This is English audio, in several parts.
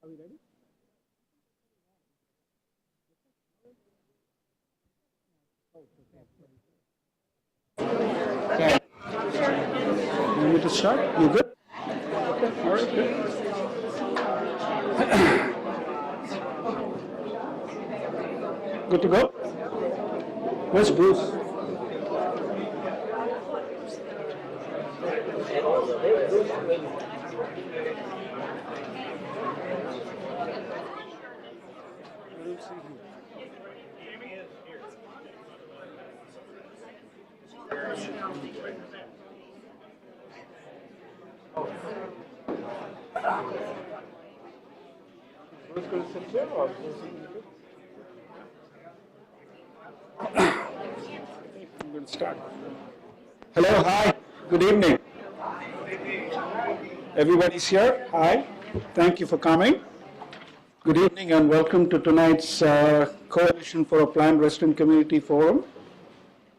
we ready? Okay. You want me to start? You good? Okay. All right. Good. Good to go? Where's Bruce? Bruce going to sit here or I'm going to start. Hello, hi, good evening. Everybody's here. Hi, thank you for coming. Good evening and welcome to tonight's Coalition for a Planned Reston Community Forum.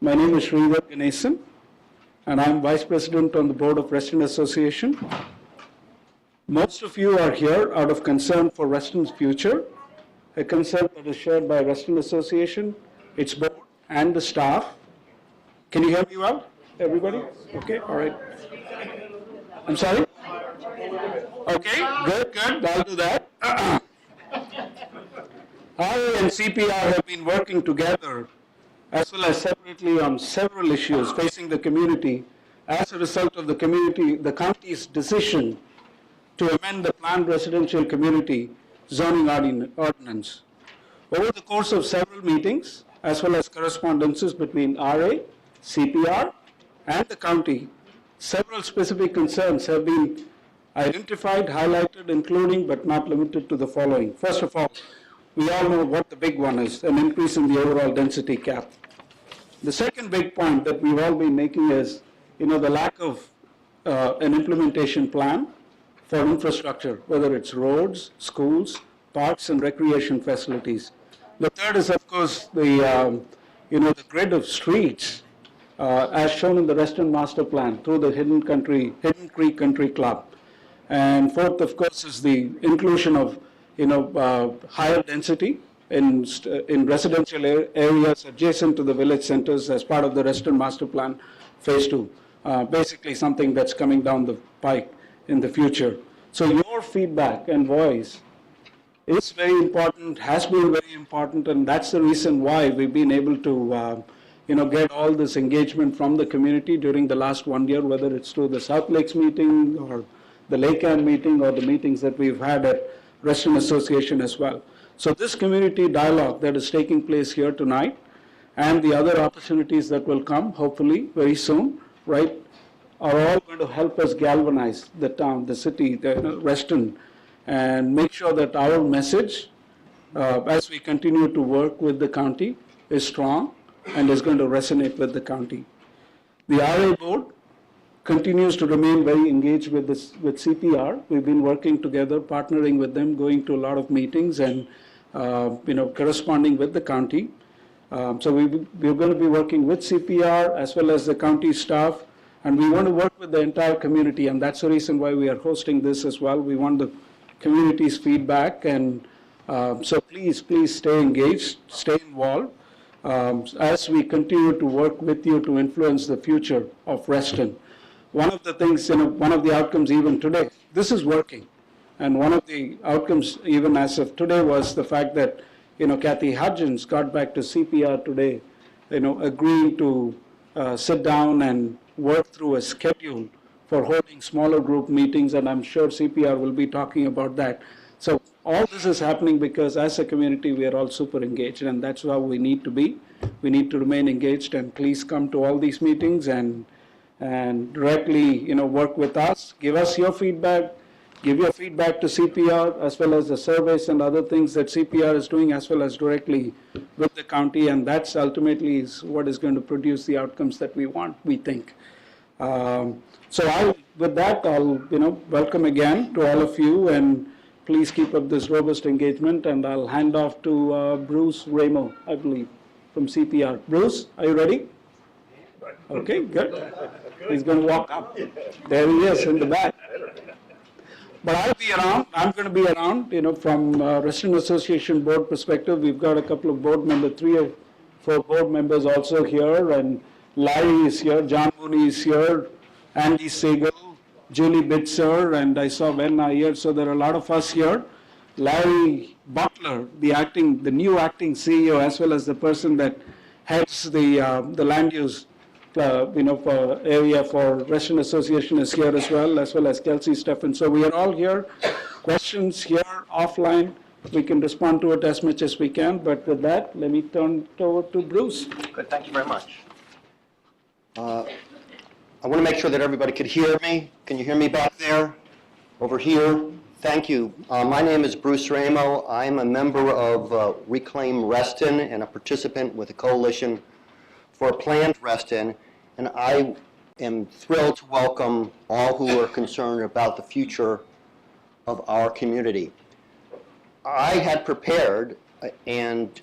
My name is Sridhar Ganesan and I'm Vice President on the Board of Reston Association. Most of you are here out of concern for Reston's future, a concern that is shared by Reston Association, its board, and the staff. Can you hear me well, everybody? Okay, all right. I'm sorry? Okay, good, I'll do that. I and CPR have been working together as well as separately on several issues facing the community as a result of the county's decision to amend the planned residential community zoning ordinance. Over the course of several meetings, as well as correspondences between RA, CPR, and the county, several specific concerns have been identified, highlighted, including but not limited to the following. First of all, we all know what the big one is, an increase in the overall density cap. The second big point that we've all been making is, the lack of an implementation plan for infrastructure, whether it's roads, schools, parks, and recreation facilities. The third is, of course, the grid of streets, as shown in the Reston Master Plan through the Hidden Creek Country Club. And fourth, of course, is the inclusion of, higher density in residential areas adjacent to the village centers as part of the Reston Master Plan Phase 2. Basically something that's coming down the pike in the future. So your feedback and voice is very important, has been very important, and that's the reason why we've been able to get all this engagement from the community during the last 1 year, whether it's through the South Lakes meeting or the Lake Ann meeting or the meetings that we've had at Reston Association as well. So this community dialogue that is taking place here tonight and the other opportunities that will come, hopefully very soon, right, are all going to help us galvanize the town, the city, Reston, and make sure that our message, as we continue to work with the county, is strong and is going to resonate with the county. The RA board continues to remain very engaged with CPR. We've been working together, partnering with them, going to a lot of meetings and corresponding with the county. So we're going to be working with CPR as well as the county staff, and we want to work with the entire community, and that's the reason why we are hosting this as well. We want the community's feedback, and so please stay engaged, stay involved as we continue to work with you to influence the future of Reston. One of the things, one of the outcomes even today, this is working. And one of the outcomes even as of today was the fact that, Kathy Hudgens got back to CPR today, agreeing to sit down and work through a schedule for holding smaller group meetings, and I'm sure CPR will be talking about that. So all this is happening because as a community, we are all super engaged, and that's how we need to be. We need to remain engaged, and please come to all these meetings and directly, work with us. Give us your feedback. Give your feedback to CPR as well as the surveys and other things that CPR is doing, as well as directly with the county, and that's ultimately is what is going to produce the outcomes that we want, we think. So with that, I'll welcome again to all of you, and please keep up this robust engagement, and I'll hand off to Bruce Ramo, I believe, from CPR. Bruce, are you ready? Okay, good. He's going to walk up. There he is in the back. But I'll be around. I'm going to be around. From Resident Association board perspective, we've got a couple of board members, 3 or 4 board members also here, and Larry is here, John Mooney is here, Andy Segal, Julie Bitzer, and I saw Venna here. So there are a lot of us here. Larry Butler, the new acting CEO, as well as the person that heads the land use for area for Resident Association is here as well as Kelsey Steffen. So we are all here. Questions here, offline. We can respond to it as much as we can. But with that, let me turn it over to Bruce. Good, thank you very much. I want to make sure that everybody could hear me. Can you hear me back there? Over here? Thank you. My name is Bruce Ramo. I'm a member of Reclaim Reston and a participant with the Coalition for Planned Reston, and I am thrilled to welcome all who are concerned about the future of our community. I had prepared, and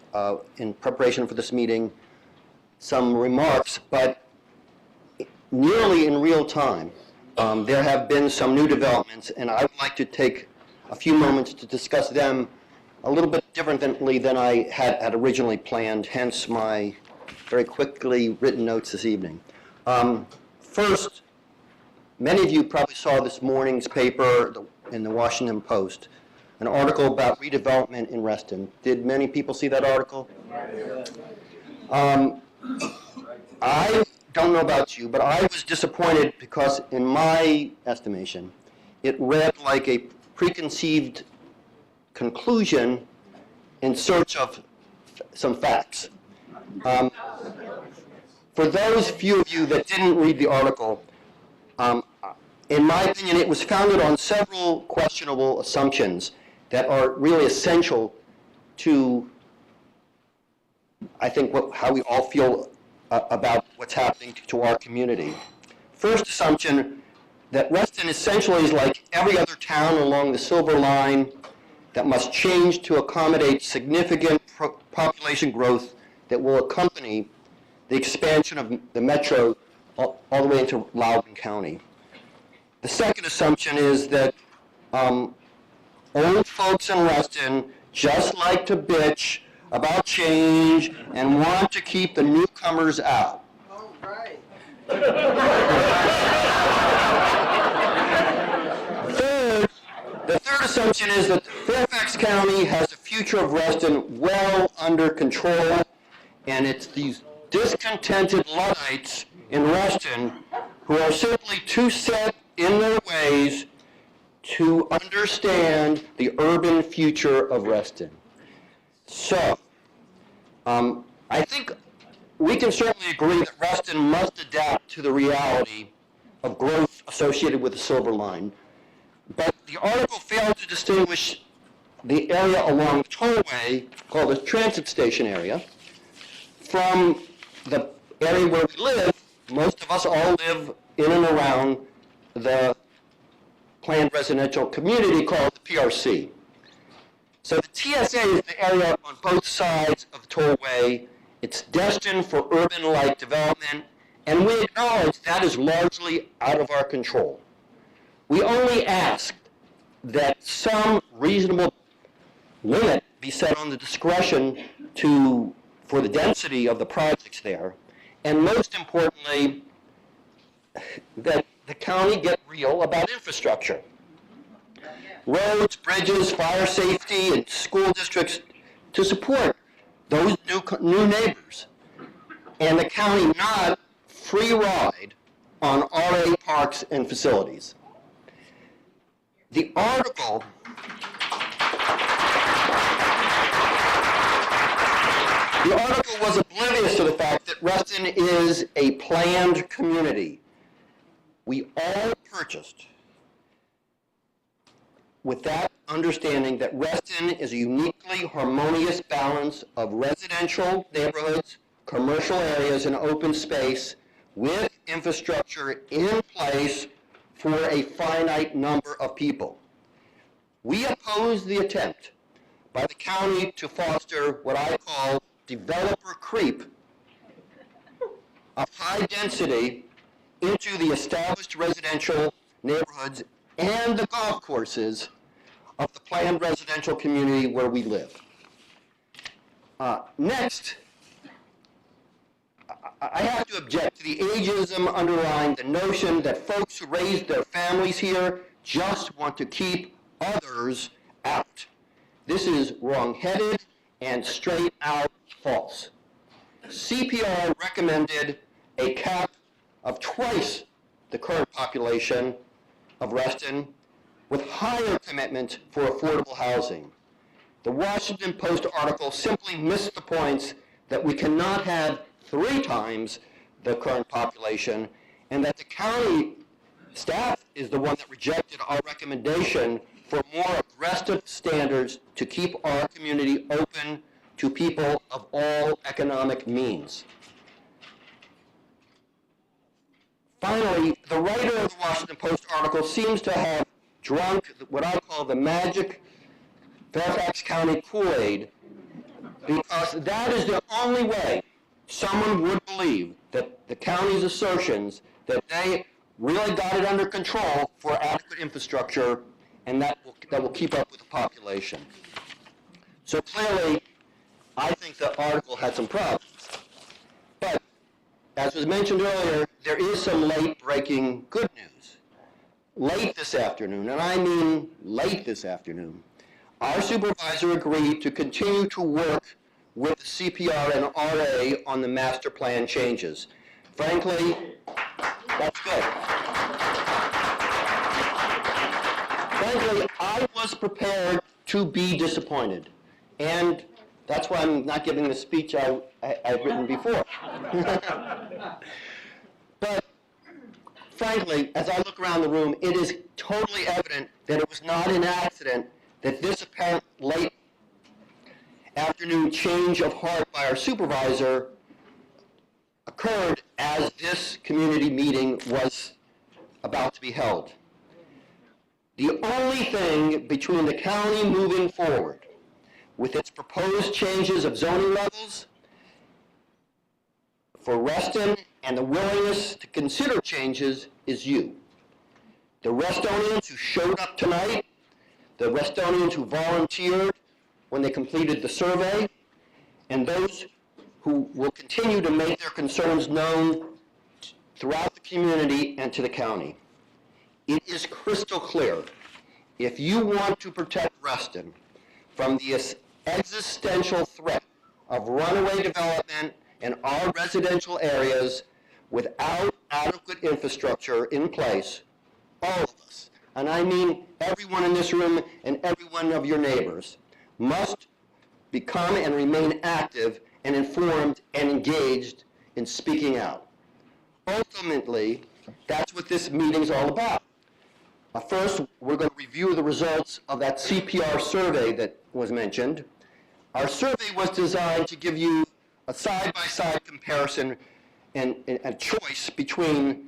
in preparation for this meeting, some remarks, but nearly in real time, there have been some new developments, and I would like to take a few moments to discuss them a little bit differently than I had originally planned, hence my very quickly written notes this evening. First, many of you probably saw this morning's paper in the Washington Post, an article about redevelopment in Reston. Did many people see that article? I don't know about you, but I was disappointed because, in my estimation, it read like a preconceived conclusion in search of some facts. For those few of you that didn't read the article, in my opinion, it was founded on several questionable assumptions that are really essential to, I think, how we all feel about what's happening to our community. First assumption, that Reston essentially is like every other town along the Silver Line that must change to accommodate significant population growth that will accompany the expansion of the metro all the way into Loudoun County. The second assumption is that old folks in Reston just like to bitch about change and want to keep the newcomers out. All right. The third assumption is that Fairfax County has the future of Reston well under control, and it's these discontented Luddites in Reston who are simply too set in their ways to understand the urban future of Reston. So, I think we can certainly agree that Reston must adapt to the reality of growth associated with the Silver Line. But the article failed to distinguish the area along the tollway, called the transit station area, from the area where we live. Most of us all live in and around the planned residential community called the PRC. So the TSA is the area on both sides of the tollway. It's destined for urban-like development, and we acknowledge that is largely out of our control. We only ask that some reasonable limit be set on the discretion for the density of the projects there, and most importantly, that the county get real about infrastructure. Roads, bridges, fire safety, and school districts to support those new neighbors, and the county not free ride on RA parks and facilities. The article was oblivious to the fact that Reston is a planned community. We all purchased with that understanding that Reston is a uniquely harmonious balance of residential neighborhoods, commercial areas, and open space with infrastructure in place for a finite number of people. We oppose the attempt by the county to foster what I call developer creep of high density into the established residential neighborhoods and the golf courses of the planned residential community where we live. Next, I have to object to the ageism underlying the notion that folks who raised their families here just want to keep others out. This is wrong-headed and straight out false. CPR recommended a cap of twice the current population of Reston with higher commitment for affordable housing. The Washington Post article simply missed the points that we cannot have 3 times the current population, and that the county staff is the one that rejected our recommendation for more aggressive standards to keep our community open to people of all economic means. Finally, the writer of the Washington Post article seems to have drunk what I call the magic Fairfax County Kool-Aid, because that is the only way someone would believe that the county's assertions that they really got it under control for adequate infrastructure and that will keep up with the population. So clearly, I think the article had some problems. But, as was mentioned earlier, there is some late-breaking good news. Late this afternoon, and I mean late this afternoon, our supervisor agreed to continue to work with the CPR and RA on the master plan changes. Frankly, that's good. Frankly, I was prepared to be disappointed, and that's why I'm not giving the speech I've written before. But frankly, as I look around the room, it is totally evident that it was not an accident that this apparent late afternoon change of heart by our supervisor occurred as this community meeting was about to be held. The only thing between the county moving forward with its proposed changes of zoning levels for Reston and the willingness to consider changes is you. The Restonians who showed up tonight, the Restonians who volunteered when they completed the survey, and those who will continue to make their concerns known throughout the community and to the county. It is crystal clear, if you want to protect Reston from the existential threat of runaway development in our residential areas without adequate infrastructure in place, all of us, and I mean everyone in this room and every one of your neighbors, must become and remain active and informed and engaged in speaking out. Ultimately, that's what this meeting's all about. First, we're going to review the results of that CPR survey that was mentioned. Our survey was designed to give you a side-by-side comparison and a choice between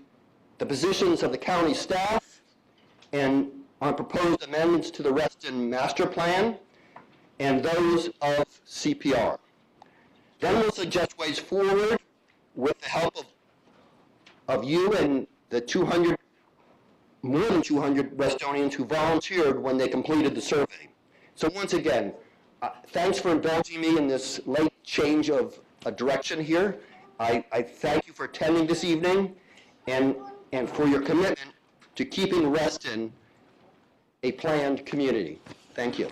the positions of the county staff and on proposed amendments to the Reston Master Plan and those of CPR. Then we'll suggest ways forward with the help of you and the more than 200 Restonians who volunteered when they completed the survey. So once again, thanks for indulging me in this late change of direction here. I thank you for attending this evening and for your commitment to keeping Reston a planned community. Thank you.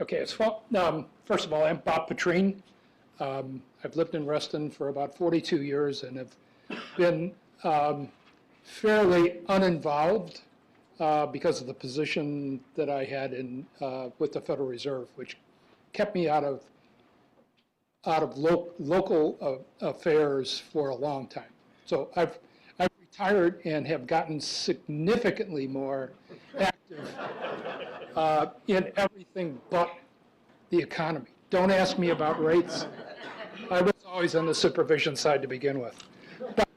Okay, first of all, I'm Bob Petrine. I've lived in Reston for about 42 years and have been fairly uninvolved because of the position that I had in with the Federal Reserve, which kept me out of local affairs for a long time. So I've retired and have gotten significantly more active in everything but the economy. Don't ask me about rates. I was always on the supervision side to begin with. But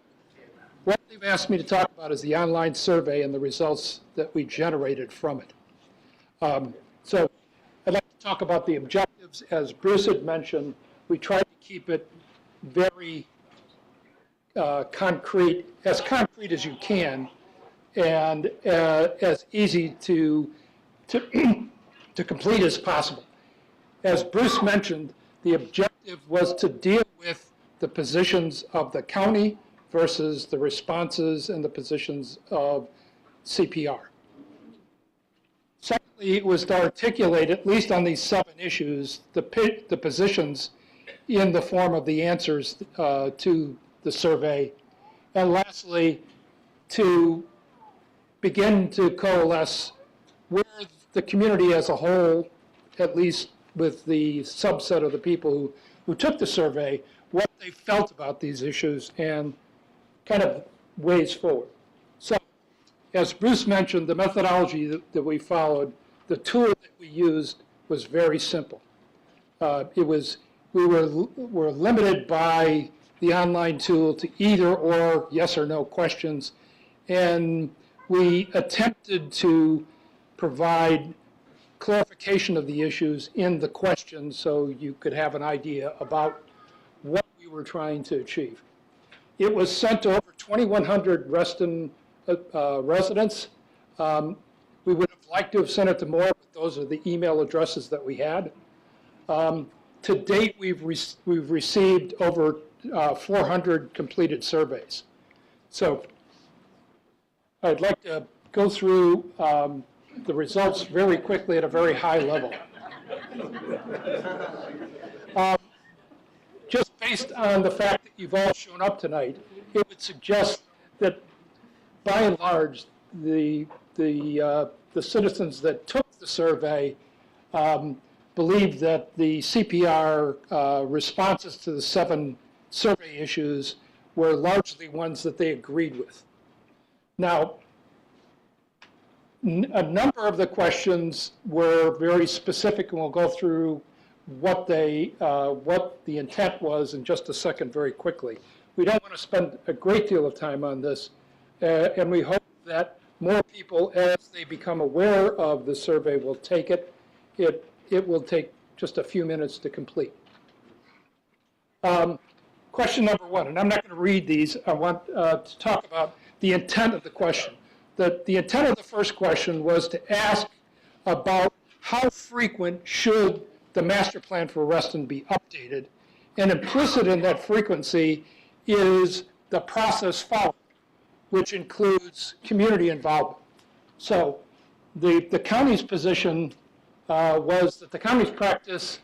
What they've asked me to talk about is the online survey and the results that we generated from it. So I'd like to talk about the objectives. As Bruce had mentioned, we tried to keep it very concrete as you can, and as easy to complete as possible. As Bruce mentioned, the objective was to deal with the positions of the county versus the responses and the positions of CPR. Secondly, it was to articulate, at least on these 7 issues, the positions in the form of the answers to the survey. And lastly, to begin to coalesce where the community as a whole, at least with the subset of the people who took the survey, what they felt about these issues and kind of ways forward. So, as Bruce mentioned, the methodology that we followed, the tool that we used was very simple. We were limited by the online tool to either or yes or no questions, and we attempted to provide clarification of the issues in the questions so you could have an idea about what we were trying to achieve. It was sent to over 2,100 Reston residents. We would have liked to have sent it to more, but those are the email addresses that we had. To date, we've received over 400 completed surveys. So I'd like to go through the results very quickly at a very high level. Just based on the fact that you've all shown up tonight, it would suggest that by and large, the citizens that took the survey believed that the CPR responses to the 7 survey issues were largely ones that they agreed with. Now, a number of the questions were very specific, and we'll go through what the intent was in just a second very quickly. We don't want to spend a great deal of time on this, and we hope that more people, as they become aware of the survey, will take it. It will take just a few minutes to complete. Question number 1, and I'm not going to read these. I want to talk about the intent of the question. The intent of the first question was to ask about how frequent should the master plan for Reston be updated, and implicit in that frequency is the process followed, which includes community involvement. So the county's position was that the county's practice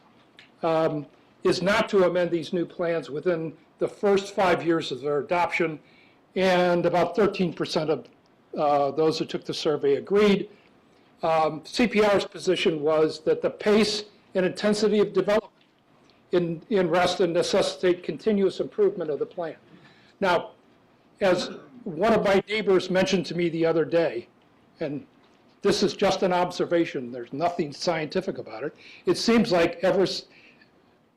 is not to amend these new plans within the first 5 years of their adoption, and about 13% of those who took the survey agreed. CPR's position was that the pace and intensity of development in Reston necessitate continuous improvement of the plan. Now, as one of my neighbors mentioned to me the other day, and this is just an observation, there's nothing scientific about it, it seems like ever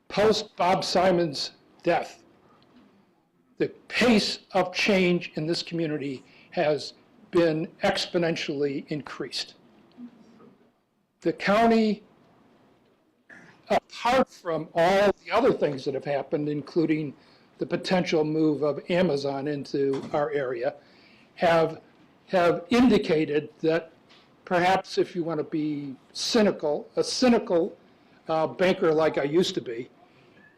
post Bob Simon's death, the pace of change in this community has been exponentially increased. The county, apart from all the other things that have happened, including the potential move of Amazon into our area, have indicated that perhaps, if you want to be cynical, a cynical banker like I used to be,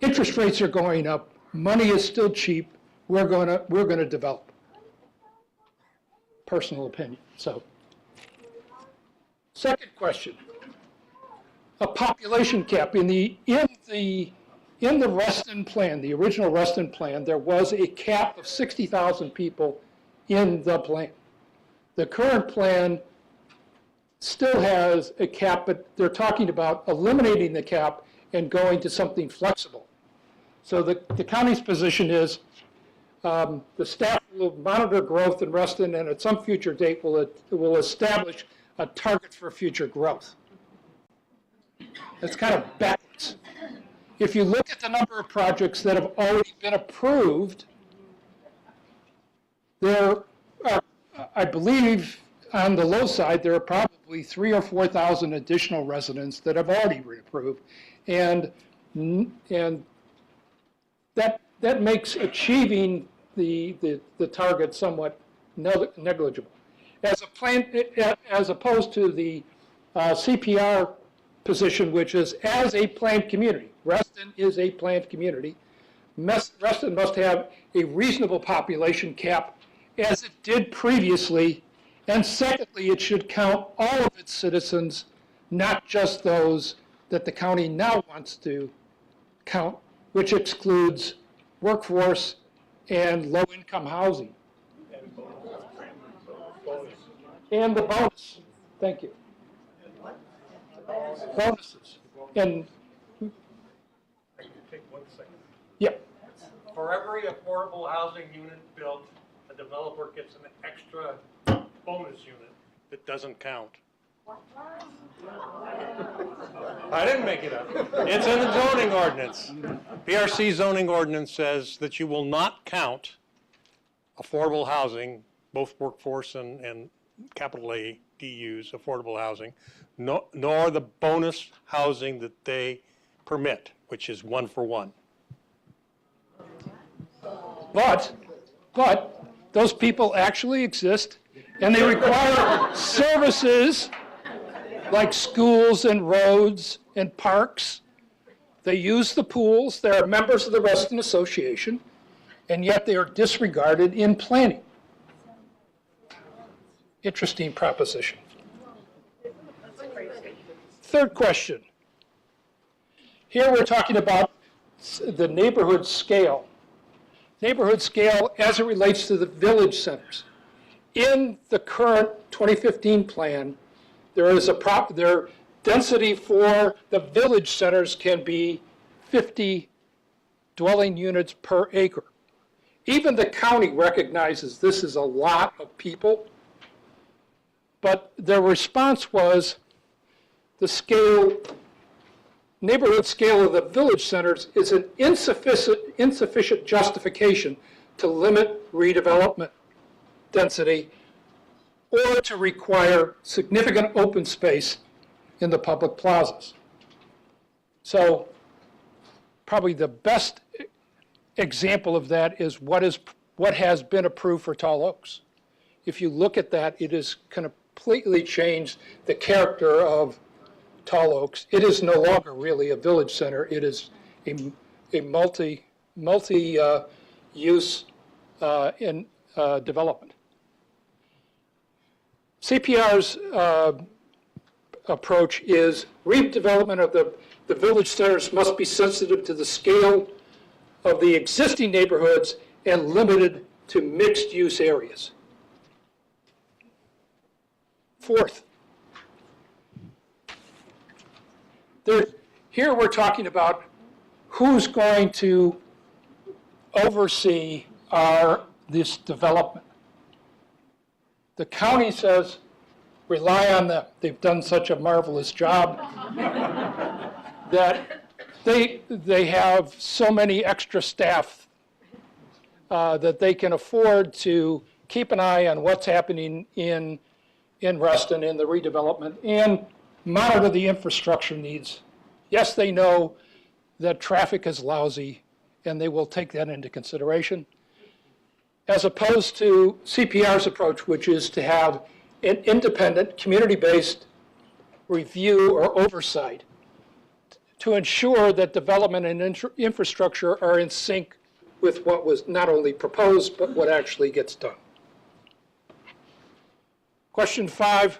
interest rates are going up, money is still cheap, we're going to develop. Personal opinion. So, second question, a population cap. In the Reston plan, the original Reston plan, there was a cap of 60,000 people in the plan. The current plan still has a cap, but they're talking about eliminating the cap and going to something flexible. So the county's position is the staff will monitor growth in Reston, and at some future date will establish a target for future growth. That's kind of backwards. If you look at the number of projects that have already been approved, There are, I believe, on the low side, there are probably 3,000 or 4,000 additional residents that have already been approved. And that makes achieving the target somewhat negligible. As opposed to the CPR position, which is as a planned community. Reston is a planned community. Reston must have a reasonable population cap as it did previously. And secondly, it should count all of its citizens, not just those that the county now wants to count, which excludes workforce and low-income housing. And the bonus, thank you. Bonuses. And, Take 1 second. yeah, For every affordable housing unit built, a developer gets an extra bonus unit that doesn't count. I didn't make it up. It's in the zoning ordinance. PRC zoning ordinance says that you will not count affordable housing, both workforce and capital A, DUs, affordable housing, nor the bonus housing that they permit, which is 1 for 1. but those people actually exist, and they require services like schools and roads and parks. They use the pools, they're members of the Reston Association, and yet they are disregarded in planning. Interesting proposition. Third question. Here we're talking about the neighborhood scale. Neighborhood scale as it relates to the village centers. In the current 2015 plan, there is their density for the village centers can be 50 dwelling units per acre. Even the county recognizes this is a lot of people, but their response was the scale, neighborhood scale of the village centers is an insufficient justification to limit redevelopment density or to require significant open space in the public plazas. So probably the best example of that is what has been approved for Tall Oaks. If you look at that, it has completely changed the character of Tall Oaks. It is no longer really a village center. It is a multi-use development. CPR's approach is redevelopment of the village centers must be sensitive to the scale of the existing neighborhoods and limited to mixed-use areas. Fourth, here we're talking about who's going to oversee this development. The county says, rely on them. They've done such a marvelous job that they have so many extra staff that they can afford to keep an eye on what's happening in Reston in the redevelopment and monitor the infrastructure needs. Yes, they know that traffic is lousy, and they will take that into consideration, as opposed to CPR's approach, which is to have an independent, community-based review or oversight to ensure that development and infrastructure are in sync with what was not only proposed, but what actually gets done. Question 5.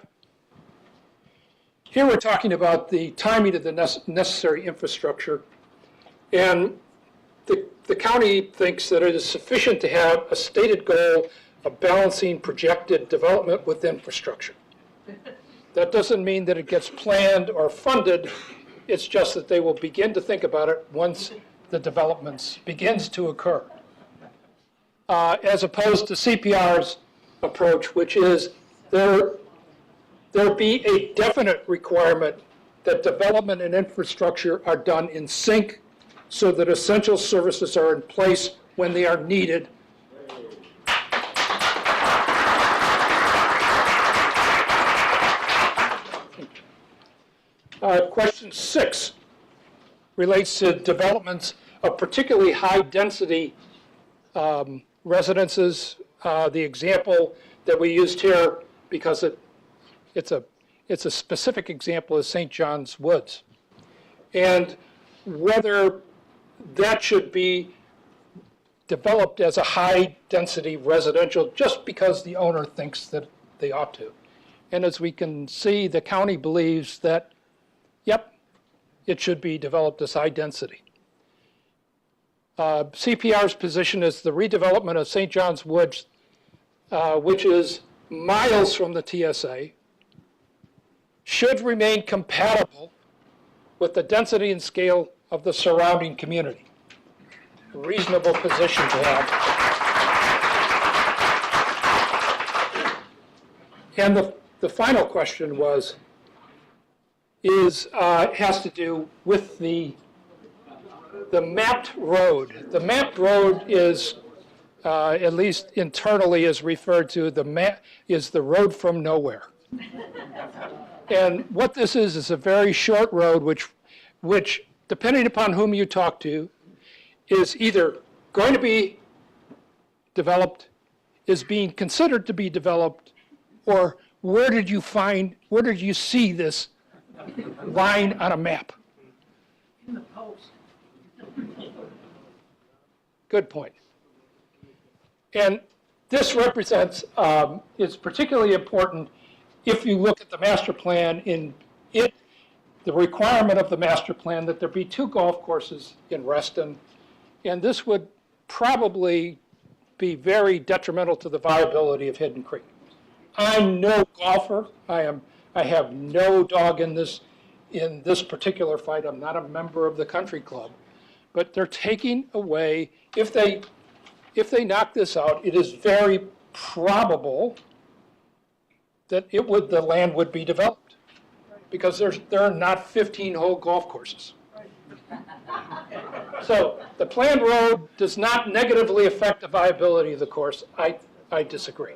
Here we're talking about the timing of the necessary infrastructure, and the county thinks that it is sufficient to have a stated goal of balancing projected development with infrastructure. That doesn't mean that it gets planned or funded. It's just that they will begin to think about it once the development begins to occur. As opposed to CPR's approach, which is there be a definite requirement that development and infrastructure are done in sync so that essential services are in place when they are needed. Question 6 relates to developments of particularly high-density residences. The example that we used here, because it's a specific example, is St. John's Woods. And whether that should be developed as a high-density residential just because the owner thinks that they ought to. And as we can see, the county believes that, yep, it should be developed as high density. CPR's position is the redevelopment of St. John's Woods, which is miles from the TSA, should remain compatible with the density and scale of the surrounding community. A reasonable position to have. And the final question has to do with the mapped road. The mapped road is, at least internally, is referred to is the road from nowhere. And what this is a very short road, which depending upon whom you talk to, is either going to be developed, is being considered to be developed, or where did you see this line on a map? In the post. Good point. And this represents, is particularly important if you look at the master plan the requirement of the master plan that there be 2 golf courses in Reston. And this would probably be very detrimental to the viability of Hidden Creek. I'm no golfer. I have no dog in this particular fight. I'm not a member of the country club. But they're taking away, if they knock this out, it is very probable that the land would be developed. Because there are not 15-hole golf courses. So the planned road does not negatively affect the viability of the course. I disagree.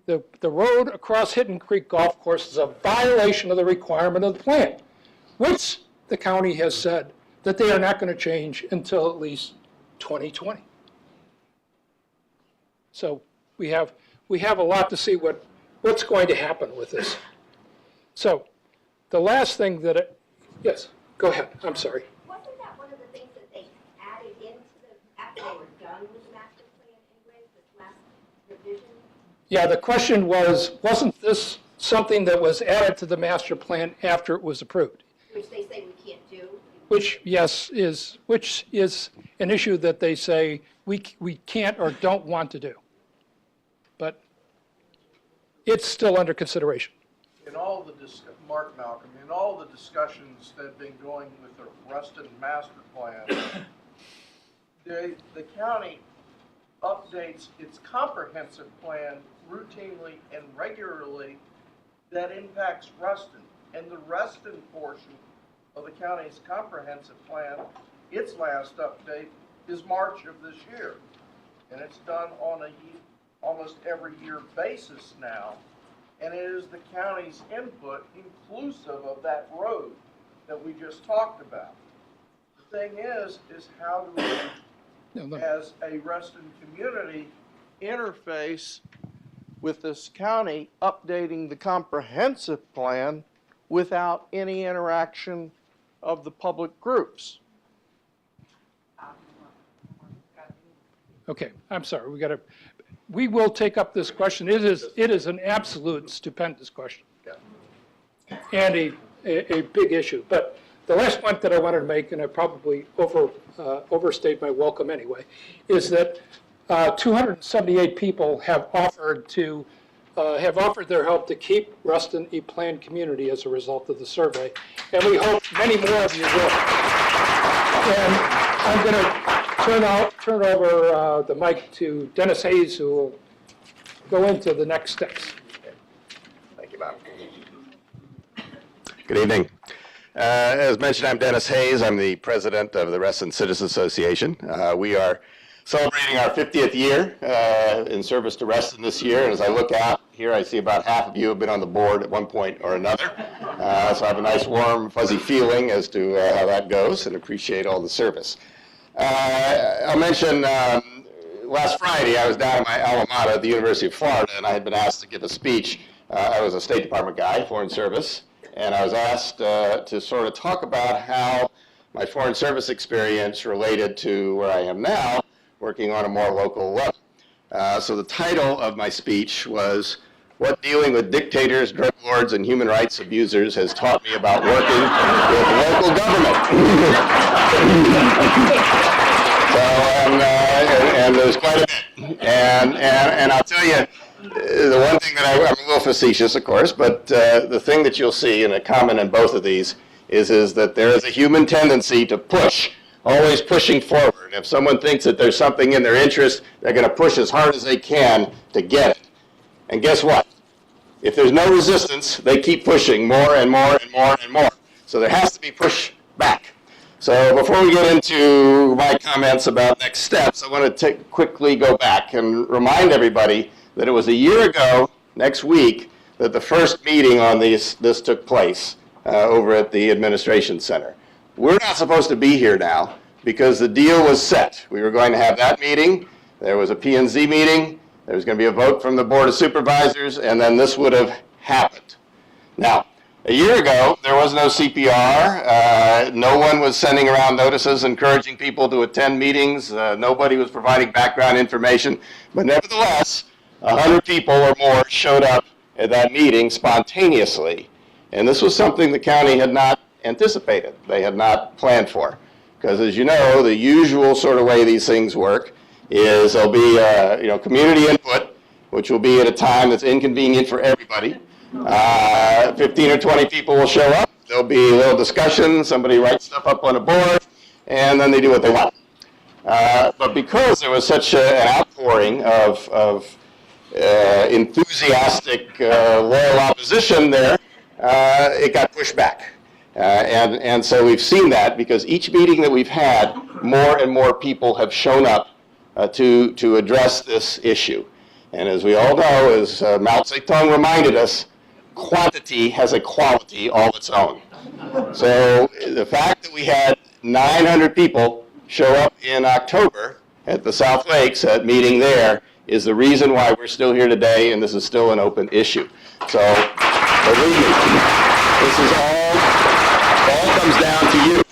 The road across Hidden Creek Golf Course is a violation of the requirement of the plan, which the county has said that they are not going to change until at least 2020. So we have a lot to see what's going to happen with this. So the last thing yes, go ahead, I'm sorry. Wasn't that one of the things that they added after they were done with the master plan anyway, this last revision? Yeah, the question wasn't this something that was added to the master plan after it was approved? Which they say we can't do? Which is an issue that they say we can't or don't want to do. But it's still under consideration. In all the Mark Malcolm, in all the discussions that have been going with the Reston master plan, the county updates its comprehensive plan routinely and regularly that impacts Reston. And the Reston portion of the county's comprehensive plan, its last update is March of this year. And it's done on almost every year basis now. And it is the county's input inclusive of that road that we just talked about. The thing is how do we, as a Reston community, interface with this county updating the comprehensive plan without any interaction of the public groups? Okay, I'm sorry, we will take up this question. It is an absolute stupendous question. Yeah. And a big issue. But the last point that I wanted to make, and I probably overstate my welcome anyway, is that 278 people have offered their help to keep Reston a planned community as a result of the survey. And we hope many more of you will. And I'm going to turn over the mic to Dennis Hayes, who will go into the next steps. Thank you, Bob. Good evening. As mentioned, I'm Dennis Hayes. I'm the president of the Reston Citizens Association. We are celebrating our 50th year in service to Reston this year, and as I look out here I see about half of you have been on the board at one point or another. So I have a nice, warm, fuzzy feeling as to how that goes, and appreciate all the service. I'll mention last Friday I was down at my alma mater at the University of Florida, and I had been asked to give a speech. I was a State Department guy, Foreign Service, and I was asked to sort of talk about how my Foreign Service experience related to where I am now, working on a more local level. So the title of my speech was, "What Dealing with Dictators, Drug Lords, and Human Rights Abusers Has Taught Me About Working with Local Government." And there's quite a bit. And I'll tell you, the one thing that I'm a little facetious, of course, but the thing that you'll see, and a common in both of these, is that there is a human tendency to push, always pushing forward. If someone thinks that there's something in their interest, they're going to push as hard as they can to get it. And guess what? If there's no resistance, they keep pushing more and more and more and more. So there has to be push back. So before we get into my comments about next steps, I want to quickly go back and remind everybody that it was a year ago, next week, that the first meeting on this took place over at the Administration Center. We're not supposed to be here now because the deal was set. We were going to have that meeting, there was a P&Z meeting, there was going to be a vote from the Board of Supervisors, and then this would have happened. Now, a year ago, there was no CPR. No one was sending around notices encouraging people to attend meetings. Nobody was providing background information. But nevertheless, 100 people or more showed up at that meeting spontaneously. And this was something the county had not anticipated. They had not planned for. Because as you know, the usual sort of way these things work is there'll be community input, which will be at a time that's inconvenient for everybody. 15 or 20 people will show up. There'll be a little discussion. Somebody writes stuff up on a board, and then they do what they want. But because there was such an outpouring of enthusiastic, loyal opposition there, it got pushed back. And so we've seen that because each meeting that we've had, more and more people have shown up to address this issue. And as we all know, as Mao Zedong reminded us, quantity has a quality all its own. So the fact that we had 900 people show up in October at the South Lakes, that meeting there, is the reason why we're still here today, and this is still an open issue. So believe me, this is all comes down to you.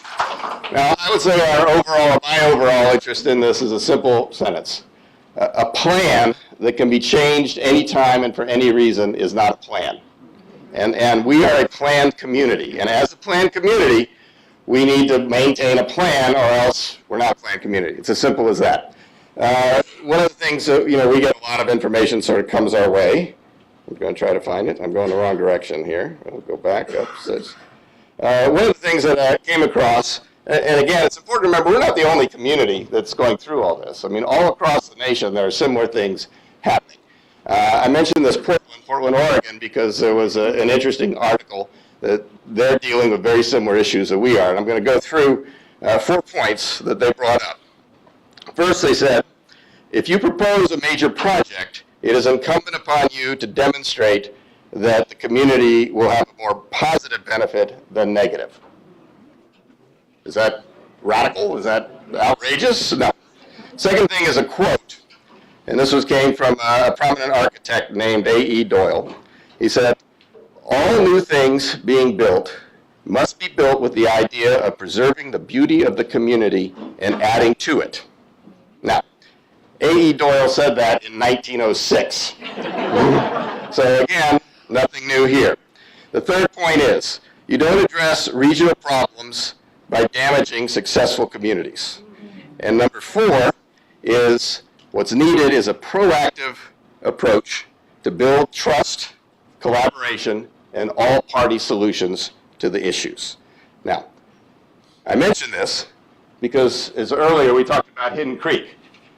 Now, I would say my overall interest in this is a simple sentence. A plan that can be changed anytime and for any reason is not a plan. And we are a planned community. And as a planned community, we need to maintain a plan or else we're not a planned community. It's as simple as that. One of the things that, we get a lot of information sort of comes our way. I'm going to try to find it. I'm going the wrong direction here. I'll go back up. One of the things that I came across, and again, it's important to remember, we're not the only community that's going through all this. I mean, all across the nation, there are similar things happening. I mentioned this Portland, Oregon, because there was an interesting article that they're dealing with very similar issues that we are. And I'm going to go through 4 points that they brought up. First, they said, if you propose a major project, it is incumbent upon you to demonstrate that the community will have a more positive benefit than negative. Is that radical? Is that outrageous? No. Second thing is a quote. And this came from a prominent architect named A.E. Doyle. He said, all new things being built must be built with the idea of preserving the beauty of the community and adding to it. Now, A.E. Doyle said that in 1906. So again, nothing new here. The third point is, you don't address regional problems by damaging successful communities. And number 4 is, what's needed is a proactive approach to build trust, collaboration, and all-party solutions to the issues. Now, I mention this because, as earlier we talked about Hidden Creek.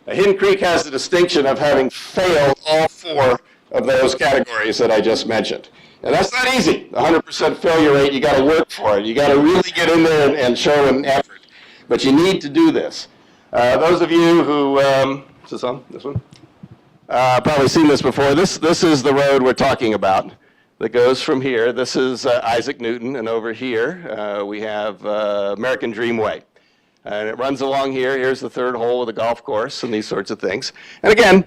Now, Hidden Creek has the distinction of having failed all 4 of those categories that I just mentioned. And that's not easy. 100% failure rate, you got to work for it. You got to really get in there and show an effort. But you need to do this. Those of you who, is this on, this one? Probably seen this before. This is the road we're talking about that goes from here. This is Isaac Newton, and over here we have American Dream Way. And it runs along here. Here's the third hole of the golf course and these sorts of things. And again,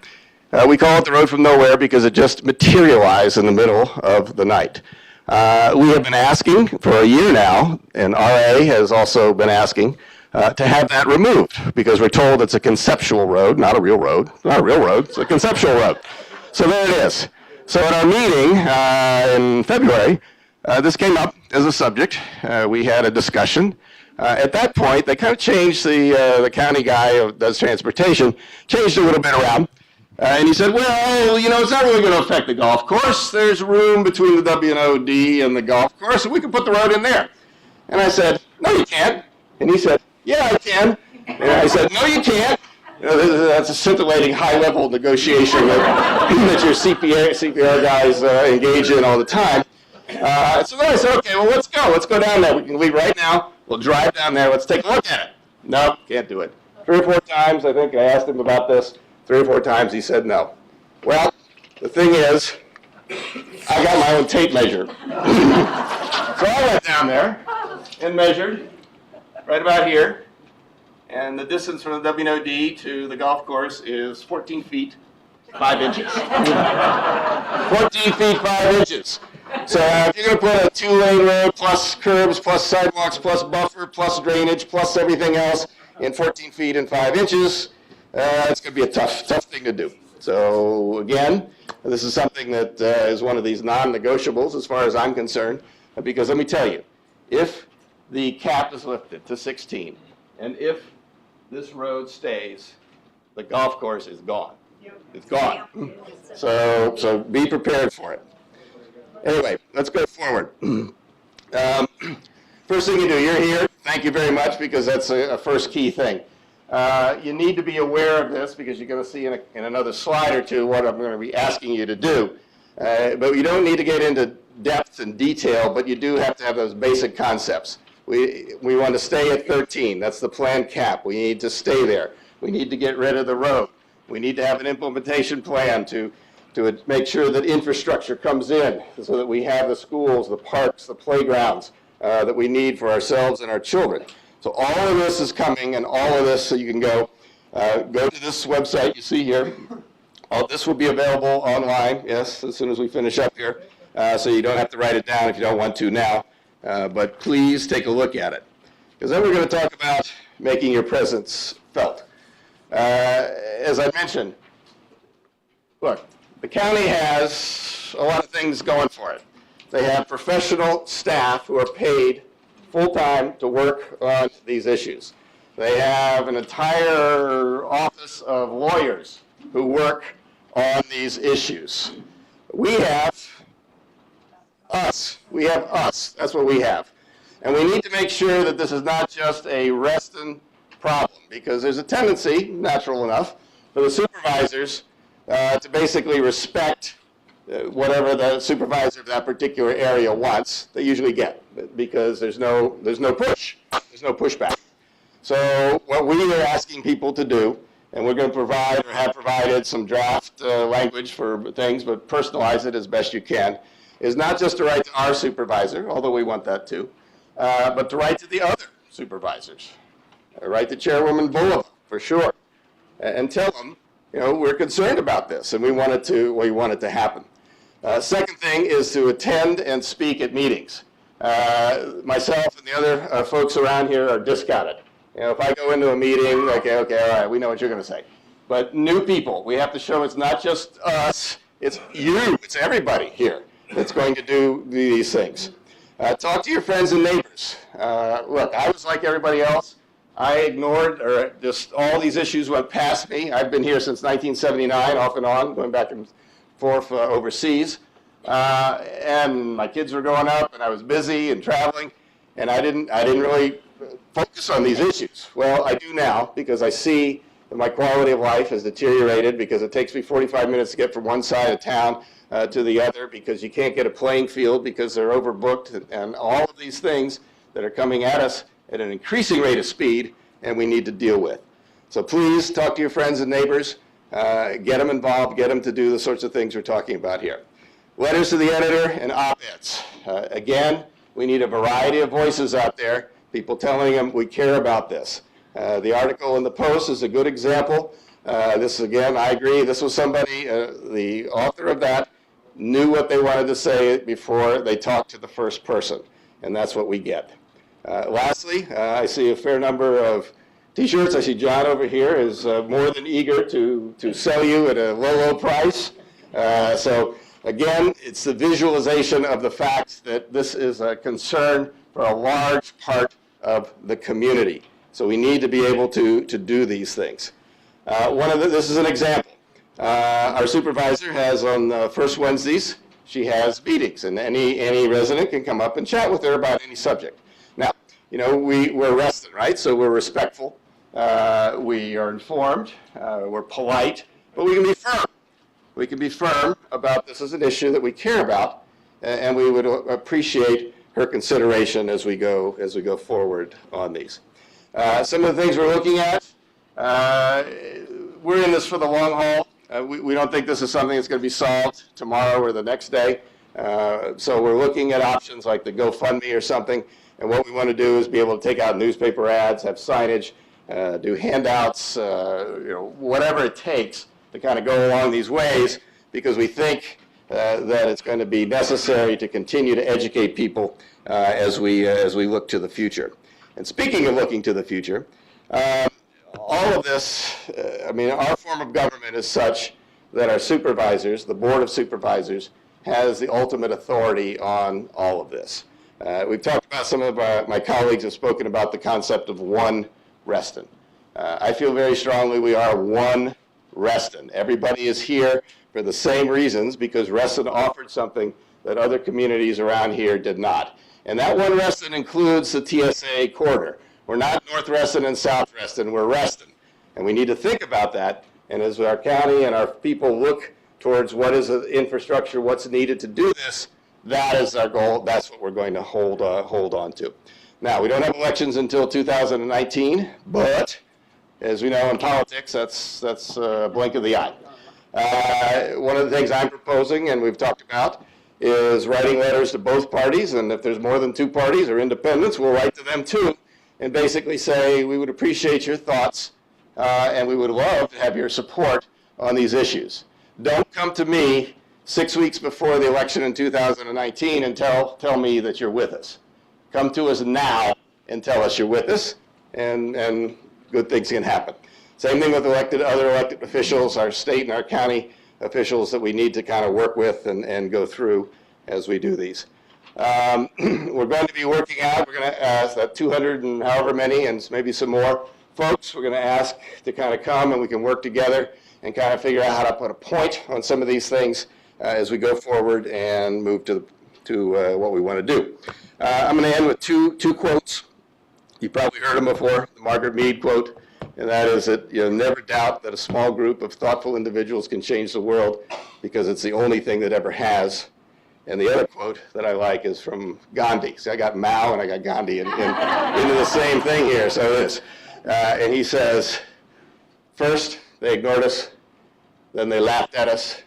we call it the road from nowhere because it just materialized in the middle of the night. We have been asking for a year now, and RA has also been asking to have that removed because we're told it's a conceptual road, not a real road. It's not a real road, it's a conceptual road. So there it is. So at our meeting in February, this came up as a subject. We had a discussion. At that point, they kind of changed the county guy who does transportation, changed a little bit around. And he said, well, you know, it's not really going to affect the golf course. There's room between the W&OD and the golf course, and we can put the road in there. And I said, no, you can't. And he said, yeah, I can. And I said, no, you can't. You know, that's a scintillating high-level negotiation that your CPR guys engage in all the time. So then I said, okay, well, let's go. Let's go down there. We can leave right now. We'll drive down there. Let's take a look at it. No, can't do it. 3 or 4 times, I think I asked him about this. 3 or 4 times he said no. Well, the thing is, I got my own tape measure. So I went down there and measured right about here. And the distance from the W&OD to the golf course is 14 feet, 5 inches. 14 feet, 5 inches. So if you're going to put a 2-lane road plus curbs, plus sidewalks, plus buffer, plus drainage, plus everything else in 14 feet and 5 inches, it's going to be a tough thing to do. So again, this is something that is one of these non-negotiables as far as I'm concerned, because let me tell you, if the cap is lifted to 16, and if this road stays, the golf course is gone. It's gone. So be prepared for it. Anyway, let's go forward. First thing you do, you're here. Thank you very much, because that's a first key thing. You need to be aware of this because you're going to see in another slide or two what I'm going to be asking you to do. But you don't need to get into depth and detail, but you do have to have those basic concepts. We want to stay at 13. That's the planned cap. We need to stay there. We need to get rid of the road. We need to have an implementation plan to make sure that infrastructure comes in so that we have the schools, the parks, the playgrounds that we need for ourselves and our children. So all of this is coming, and all of this, so you can go to this website you see here. All this will be available online, yes, as soon as we finish up here. So you don't have to write it down if you don't want to now. But please take a look at it. Because then we're going to talk about making your presence felt. As I mentioned, look, the county has a lot of things going for it. They have professional staff who are paid full-time to work on these issues. They have an entire office of lawyers who work on these issues. We have us. We have us. That's what we have. And we need to make sure that this is not just a Reston problem, because there's a tendency, natural enough, for the supervisors to basically respect whatever the supervisor of that particular area wants. They usually get, because there's no push. There's no pushback. So what we are asking people to do, and we're going to provide or have provided some draft language for things, but personalize it as best you can, is not just to write to our supervisor, although we want that too, but to write to the other supervisors. Write to Chairwoman Bullock, for sure, and tell them, you know, we're concerned about this, and we want it to happen. Second thing is to attend and speak at meetings. Myself and the other folks around here are discounted. You know, if I go into a meeting, okay, all right, we know what you're going to say. But new people, we have to show it's not just us, it's you, it's everybody here that's going to do these things. Talk to your friends and neighbors. Look, I was like everybody else. I ignored, or just all these issues went past me. I've been here since 1979, off and on, going back and forth overseas. And my kids were growing up, and I was busy and traveling, and I didn't really focus on these issues. Well, I do now, because I see that my quality of life has deteriorated, because it takes me 45 minutes to get from one side of town to the other, because you can't get a playing field because they're overbooked, and all of these things that are coming at us at an increasing rate of speed, and we need to deal with. So please talk to your friends and neighbors. get them involved, get them to do the sorts of things we're talking about here. Letters to the editor and op-eds. Again, we need a variety of voices out there, people telling them we care about this. The article in the Post is a good example. This, again, I agree, this was somebody, the author of that, knew what they wanted to say before they talked to the first person, and that's what we get. Lastly, I see a fair number of T-shirts. I see John over here is more than eager to sell you at a low price. So again, it's the visualization of the fact that this is a concern for a large part of the community. So we need to be able to do these things. This is an example. Our supervisor has on first Wednesdays, she has meetings, and any resident can come up and chat with her about any subject. Now, you know, we're Reston, right? So we're respectful. We are informed. We're polite, but we can be firm. We can be firm about this as an issue that we care about, and we would appreciate her consideration as we go forward on these. Some of the things we're looking at, we're in this for the long haul. We don't think this is something that's going to be solved tomorrow or the next day. So we're looking at options like the GoFundMe or something. And what we want to do is be able to take out newspaper ads, have signage, do handouts, you know, whatever it takes to kind of go along these ways, because we think that it's going to be necessary to continue to educate people as we look to the future. And speaking of looking to the future, all of this, I mean, our form of government is such that our supervisors, the Board of Supervisors, has the ultimate authority on all of this. We've talked about, some of my colleagues have spoken about the concept of one Reston. I feel very strongly we are one Reston. Everybody is here for the same reasons because Reston offered something that other communities around here did not. And that one Reston includes the TSA corridor. We're not North Reston and South Reston, we're Reston. And we need to think about that. And as our county and our people look towards what is the infrastructure, what's needed to do this, that is our goal. That's what we're going to hold on to. Now, we don't have elections until 2019, but as we know in politics, that's a blink of the eye. One of the things I'm proposing, and we've talked about, is writing letters to both parties, and if there's more than two parties or independents, we'll write to them too, and basically say we would appreciate your thoughts, and we would love to have your support on these issues. Don't come to me 6 weeks before the election in 2019 and tell me that you're with us. Come to us now and tell us you're with us, and good things can happen. Same thing with other elected officials, our state and our county officials that we need to kind of work with and go through as we do these. We're going to be working out, we're going to ask that 200 and however many, and maybe some more folks, we're going to ask to kind of come and we can work together and kind of figure out how to put a point on some of these things as we go forward and move to what we want to do. I'm going to end with two quotes. You probably heard them before, the Margaret Mead quote, and that is that you never doubt that a small group of thoughtful individuals can change the world because it's the only thing that ever has. And the other quote that I like is from Gandhi. See, I got Mao and I got Gandhi into the same thing here, so it is. And he says, first they ignored us, then they laughed at us,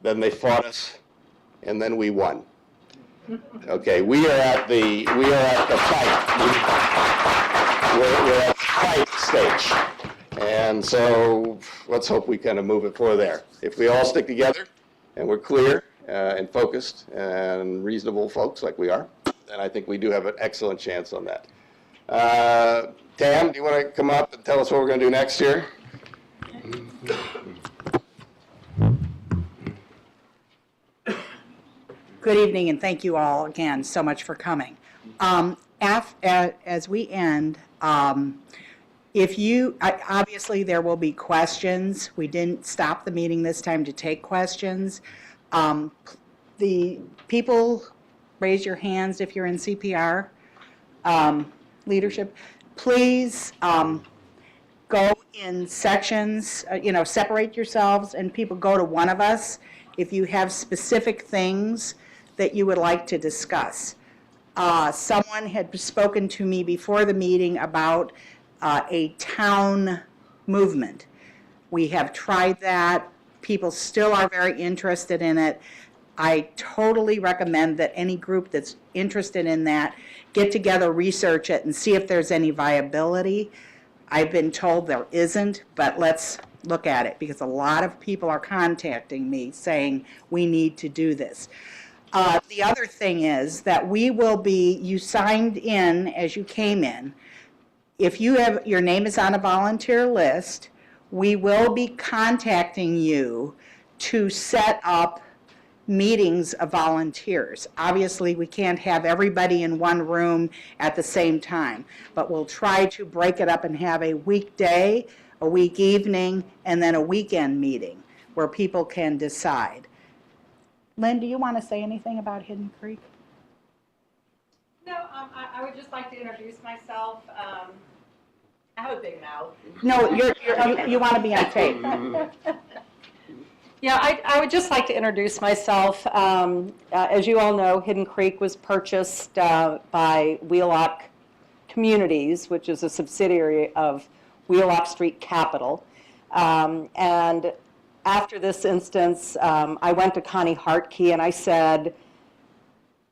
then they fought us, and then we won. Okay, we are at the fight. We're at the fight stage. And so let's hope we kind of move it forward there. If we all stick together and we're clear and focused and reasonable folks like we are, then I think we do have an excellent chance on that. Tam, do you want to come up and tell us what we're going to do next year? Good evening, and thank you all again so much for coming. As we end, obviously there will be questions. We didn't stop the meeting this time to take questions. The people, raise your hands if you're in CPR leadership. Please go in sections, separate yourselves, and people go to one of us if you have specific things that you would like to discuss. Someone had spoken to me before the meeting about a town movement. We have tried that. People still are very interested in it. I totally recommend that any group that's interested in that get together, research it, and see if there's any viability. I've been told there isn't, but let's look at it, because a lot of people are contacting me saying we need to do this. The other thing is that we will be, you signed in as you came in. If you have, your name is on a volunteer list, we will be contacting you to set up meetings of volunteers. Obviously, we can't have everybody in one room at the same time, but we'll try to break it up and have a weekday, a week evening, and then a weekend meeting where people can decide. Lynn, do you want to say anything about Hidden Creek? No, I would just like to introduce myself. I have a big mouth. No, you want to be on tape. Yeah, I would just like to introduce myself. As you all know, Hidden Creek was purchased by Wheelock Communities, which is a subsidiary of Wheelock Street Capital. And after this instance, I went to Connie Hartke and I said,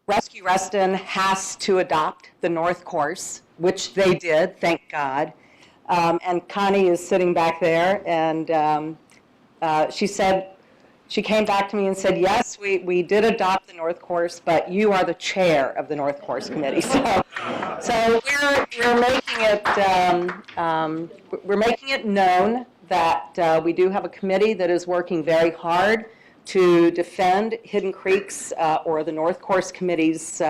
Rescue Reston has to adopt the North Course, which they did, thank God. And Connie is sitting back there, and she said, she came back to me and said, yes, we did adopt the North Course, but you are the chair of the North Course Committee. So we're making it known that we do have a committee that is working very hard to defend Hidden Creek's or the North Course Committee's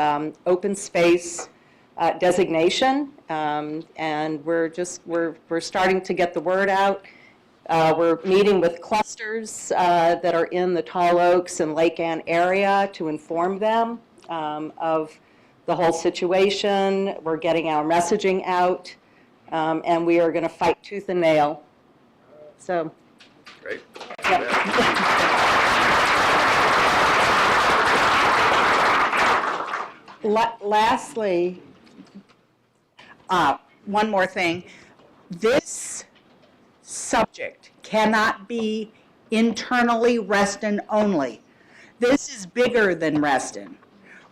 open space designation, and we're starting to get the word out. We're meeting with clusters that are in the Tall Oaks and Lake Ann area to inform them of the whole situation. We're getting our messaging out, and we are going to fight tooth and nail. So, Great. Lastly, one more thing. This subject cannot be internally Reston only. This is bigger than Reston.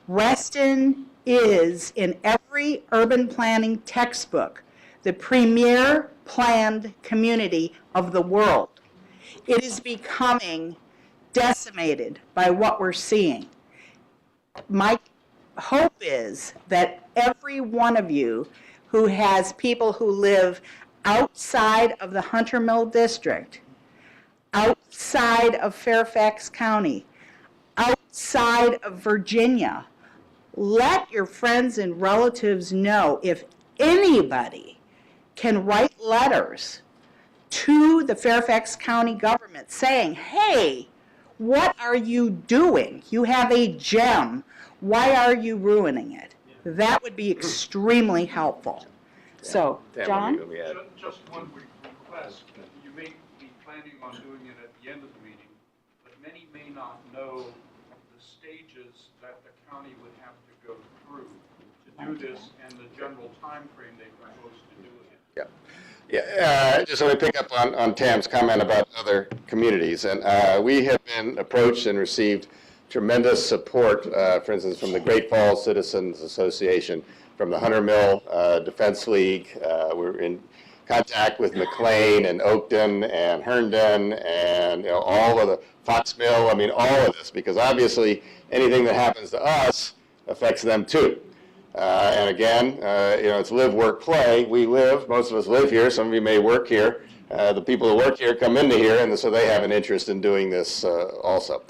Reston is, in every urban planning textbook, the premier planned community of the world. It is becoming decimated by what we're seeing. My hope is that every one of you who has people who live outside of the Hunter Mill District, outside of Fairfax County, outside of Virginia, let your friends and relatives know if anybody can write letters to the Fairfax County government saying, hey, what are you doing? You have a gem. Why are you ruining it? That would be extremely helpful. So, John? Just one request. You may be planning on doing it at the end of the meeting, but many may not know the stages that the county would have to go through to do this and the general time frame they propose to do it in. Yeah, just let me pick up on Tam's comment about other communities. And we have been approached and received tremendous support, for instance, from the Great Falls Citizens Association, from the Hunter Mill Defense League. We're in contact with McLean and Oakton and Herndon and all of the Fox Mill. I mean, all of this, because obviously anything that happens to us affects them too. And again, it's live, work, play. We live, most of us live here. Some of you may work here. The people who work here come into here, and so they have an interest in doing this also.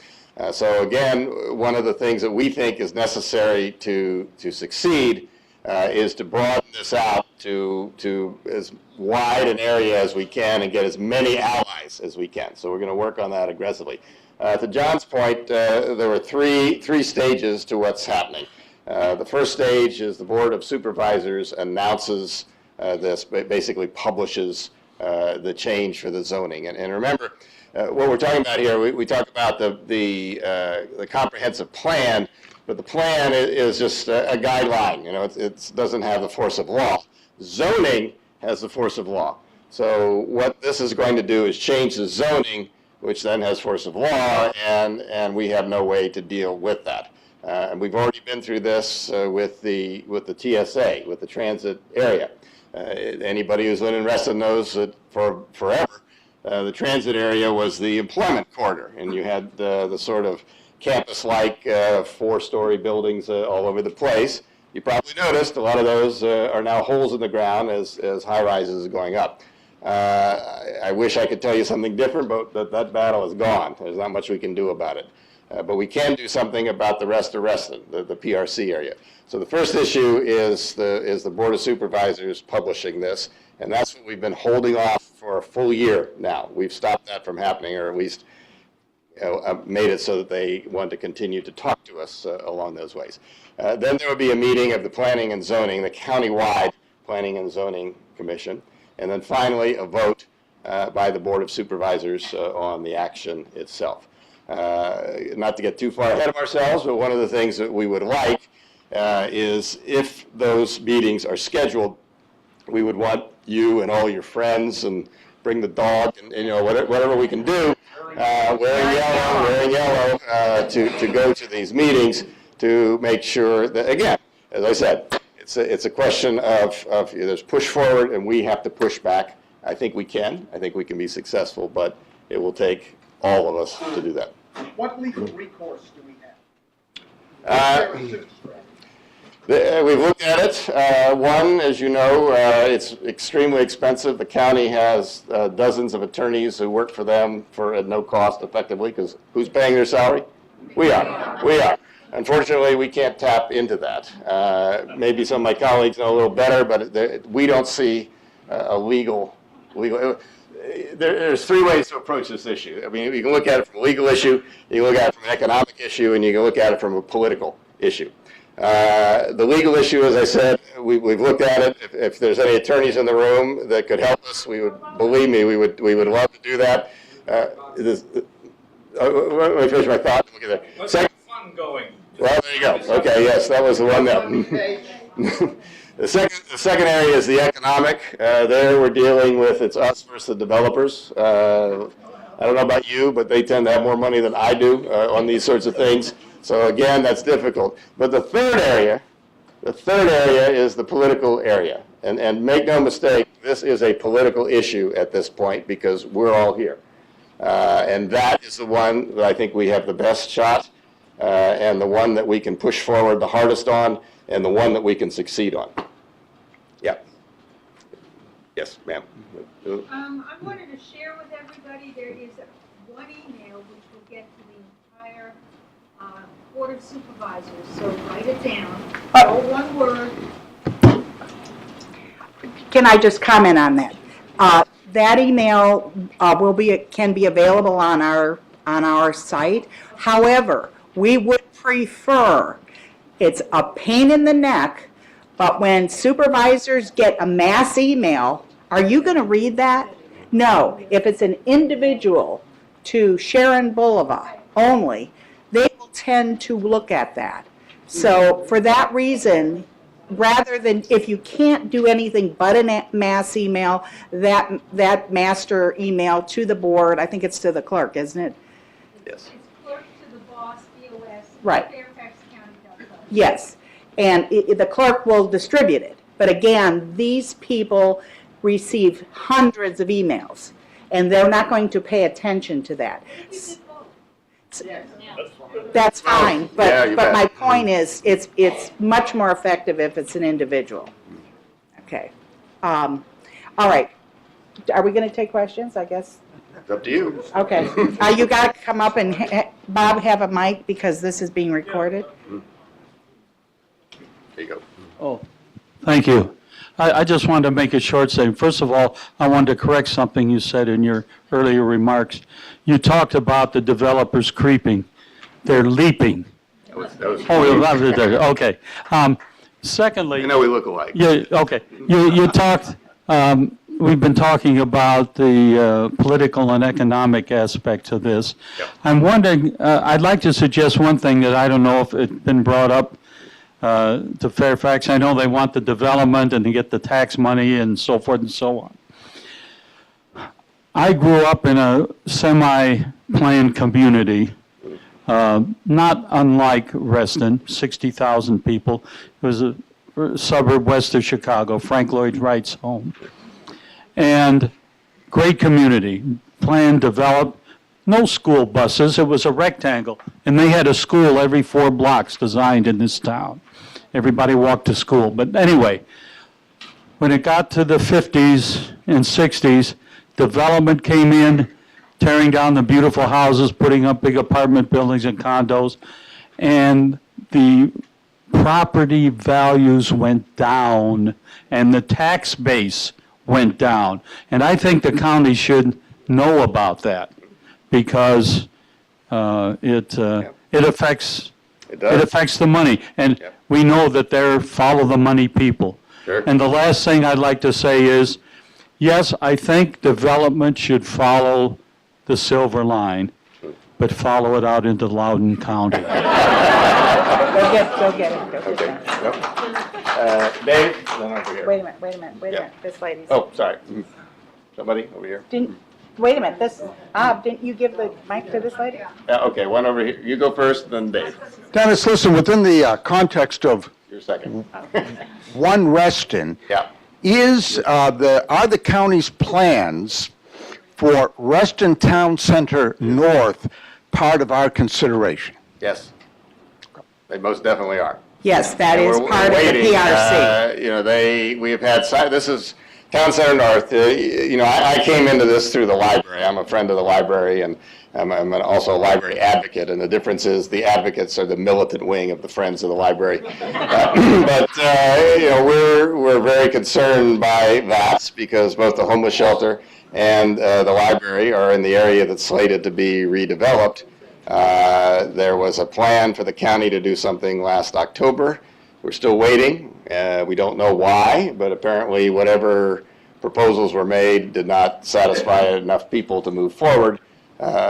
So again, one of the things that we think is necessary to succeed is to broaden this out to as wide an area as we can and get as many allies as we can. So we're going to work on that aggressively. To John's point, there were three stages to what's happening. The first stage is the Board of Supervisors announces this, basically publishes the change for the zoning. And remember, what we're talking about here, we talk about the comprehensive plan, but the plan is just a guideline. It doesn't have the force of law. Zoning has the force of law. So what this is going to do is change the zoning, which then has force of law, and we have no way to deal with that. And we've already been through this with the TSA, with the transit area. Anybody who's lived in Reston knows that for forever, the transit area was the employment corridor, and you had the sort of campus-like 4-story buildings all over the place. You probably noticed a lot of those are now holes in the ground as high-rises are going up. I wish I could tell you something different, but that battle is gone. There's not much we can do about it. But we can do something about the rest of Reston, the PRC area. So the first issue is the Board of Supervisors publishing this, and that's what we've been holding off for a full year now. We've stopped that from happening, or at least made it so that they want to continue to talk to us along those ways. Then there will be a meeting of the Planning and Zoning, the countywide Planning and Zoning Commission, and then finally a vote by the Board of Supervisors on the action itself. Not to get too far ahead of ourselves, but one of the things that we would like is if those meetings are scheduled, we would want you and all your friends and bring the dog and you know, whatever we can do, wearing yellow to go to these meetings to make sure that, again, as I said, it's a question of there's push forward and we have to push back. I think we can. I think we can be successful, but it will take all of us to do that. What legal recourse do we have? We've looked at it. One, as you know, it's extremely expensive. The county has dozens of attorneys who work for them at no cost, effectively, because who's paying their salary? We are. We are. Unfortunately, we can't tap into that. Maybe some of my colleagues know a little better, but we don't see a legal. There's 3 ways to approach this issue. I mean, you can look at it from a legal issue, you can look at it from an economic issue, and you can look at it from a political issue. The legal issue, as I said, we've looked at it. If there's any attorneys in the room that could help us, believe me, we would love to do that. Let me finish my thought. Look at that. Let's have fun going. Well, there you go. Okay, yes, that was the one that. The second area is the economic. There we're dealing with, it's us versus the developers. I don't know about you, but they tend to have more money than I do on these sorts of things. So again, that's difficult. But the third area is the political area. And make no mistake, this is a political issue at this point because we're all here. And that is the one that I think we have the best shot and the one that we can push forward the hardest on and the one that we can succeed on. Yeah. Yes, ma'am. I wanted to share with everybody, there is one email which will get to the entire Board of Supervisors, so write it down, all one word. Can I just comment on that? That email can be available on our site. However, we would prefer, it's a pain in the neck, but when supervisors get a mass email, are you going to read that? No. If it's an individual to Sharon Boulevard only, they will tend to look at that. So for that reason, rather than, if you can't do anything but a mass email, that master email to the board, I think it's to the clerk, isn't it? Yes. It's clerk to the boss, BOS, Right. fairfaxcounty.gov. Yes, and the clerk will distribute it. But again, these people receive hundreds of emails, and they're not going to pay attention to that. That's fine, Yeah, you but bet. my point is, it's much more effective if it's an individual. Okay. All right. Are we going to take questions, I guess? It's up to you. Okay. You got to come up and, Bob, have a mic because this is being recorded. There you go. Oh, thank you. I just wanted to make a short statement. First of all, I wanted to correct something you said in your earlier remarks. You talked about the developers creeping. They're leaping. That was Oh, okay. Secondly, I know we look alike. yeah, okay. You talked, we've been talking about the political and economic aspects of this. Yep. I'm wondering, I'd like to suggest one thing that I don't know if it's been brought up to Fairfax. I know they want the development and to get the tax money and so forth and so on. I grew up in a semi-planned community, not unlike Reston, 60,000 people. It was a suburb west of Chicago, Frank Lloyd Wright's home. And great community, planned, developed, no school buses, it was a rectangle. And they had a school every 4 blocks designed in this town. Everybody walked to school. But anyway, when it got to the 50s and 60s, development came in, tearing down the beautiful houses, putting up big apartment buildings and condos, and the property values went down, and the tax base went down. And I think the county should know about that, because it affects It does. it affects the money, and we know that they're follow the money people. Sure. And the last thing I'd like to say is, yes, I think development should follow the silver line, but follow it out into Loudoun County. Go get it. Okay. Yep. Dave, then over here. Wait a minute, this lady's. Oh, sorry. Somebody over here? Wait a minute, didn't you give the mic to this lady? Yeah, okay, one over here. You go first, then Dave. Dennis, listen, within the context of You're second. One Reston, Yeah. are the county's plans for Reston Town Center North part of our consideration? Yes. They most definitely are. Yes, that And is we're part of the waiting. PRC. We have had, this is Town Center North. I came into this through the library. I'm a friend of the library, and I'm also a library advocate, and the difference is the advocates are the militant wing of the Friends of the Library. We're very concerned by that, because both the homeless shelter and the library are in the area that's slated to be redeveloped. There was a plan for the county to do something last October. We're still waiting. We don't know why, but apparently whatever proposals were made did not satisfy enough people to move forward.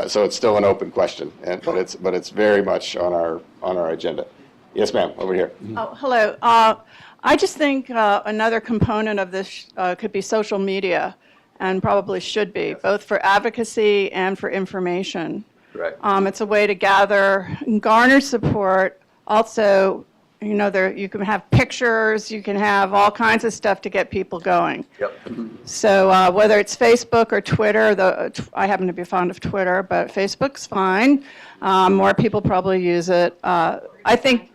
So it's still an open question, but it's very much on our agenda. Yes, ma'am, over here. Oh, hello. I just think another component of this could be social media, and probably should be, both for advocacy and for information. Right. It's a way to garner support. Also, you can have pictures, you can have all kinds of stuff to get people going. Yep. So whether it's Facebook or Twitter, I happen to be fond of Twitter, but Facebook's fine. More people probably use it. I think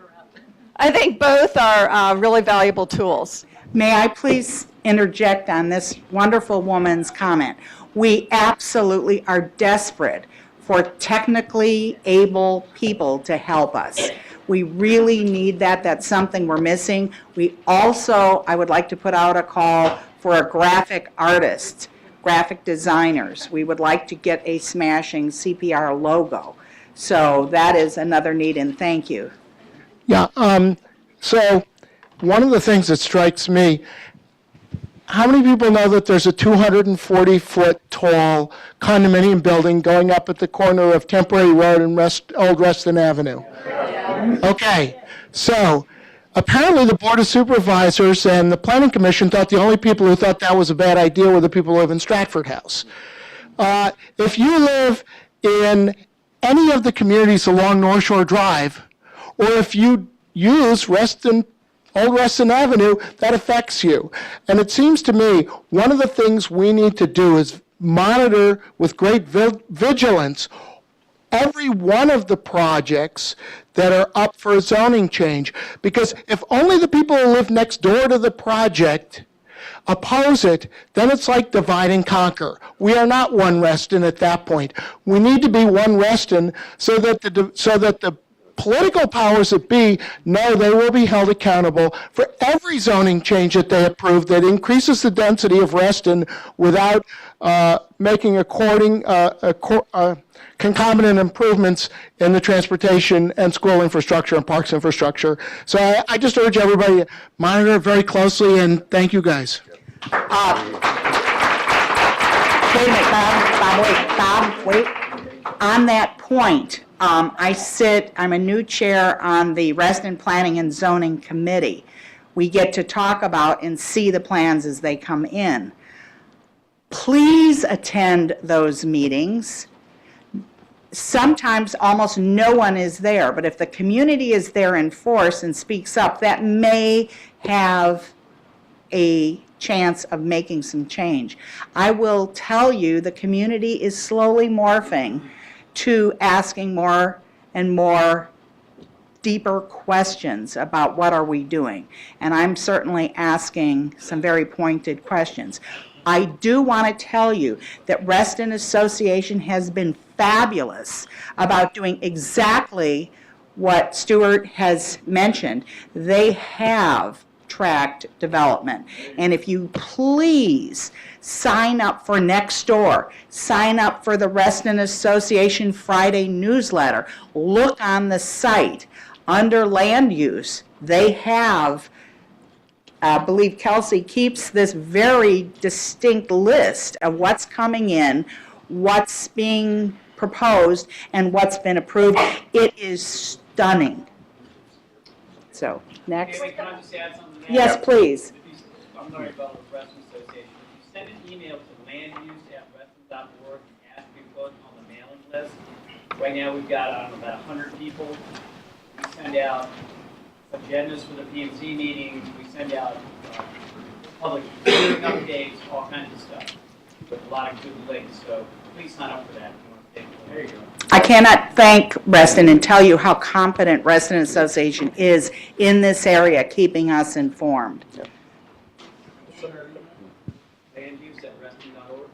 both are really valuable tools. May I please interject on this wonderful woman's comment? We absolutely are desperate for technically able people to help us. We really need that. That's something we're missing. We also, I would like to put out a call for a graphic artist, graphic designers. We would like to get a smashing CPR logo. So that is another need, and thank you. Yeah, so one of the things that strikes me, how many people know that there's a 240-foot tall condominium building going up at the corner of Temporary Road and Old Reston Avenue? Okay, so apparently the Board of Supervisors and the Planning Commission thought the only people who thought that was a bad idea were the people who live in Stratford House. If you live in any of the communities along North Shore Drive, or if you use Old Reston Avenue, that affects you. And it seems to me one of the things we need to do is monitor with great vigilance every one of the projects that are up for a zoning change. Because if only the people who live next door to the project oppose it, then it's like divide and conquer. We are not one Reston at that point. We need to be one Reston so that the political powers that be know they will be held accountable for every zoning change that they approve that increases the density of Reston without making concomitant improvements in the transportation and school infrastructure and parks infrastructure. So I just urge everybody to monitor it very closely, and thank you guys. Wait a minute, Bob, wait. On that point, I'm a new chair on the Reston Planning and Zoning Committee. We get to talk about and see the plans as they come in. Please attend those meetings. Sometimes almost no one is there, but if the community is there in force and speaks up, that may have a chance of making some change. I will tell you, the community is slowly morphing to asking more and more deeper questions about what are we doing. And I'm certainly asking some very pointed questions. I do want to tell you that Reston Association has been fabulous about doing exactly what Stuart has mentioned. They have tracked development. And if you please sign up for Nextdoor, sign up for the Reston Association Friday newsletter, look on the site. Under land use, they have, I believe Kelsey keeps this very distinct list of what's coming in, what's being proposed, and what's been approved. It is stunning. So, next. Can I just add something there? Yes, please. I'm learning about the Reston Association. If you send an email to landuse@reston.org and ask to be put on the mailing list, right now we've got, I don't know, about 100 people. We send out agendas for the PMC meetings, we send out public hearing updates, all kinds of stuff, with a lot of good links, so please sign up for that. There you go. I cannot thank Reston and tell you how competent Reston Association is in this area, keeping us informed. Landuse@reston.org.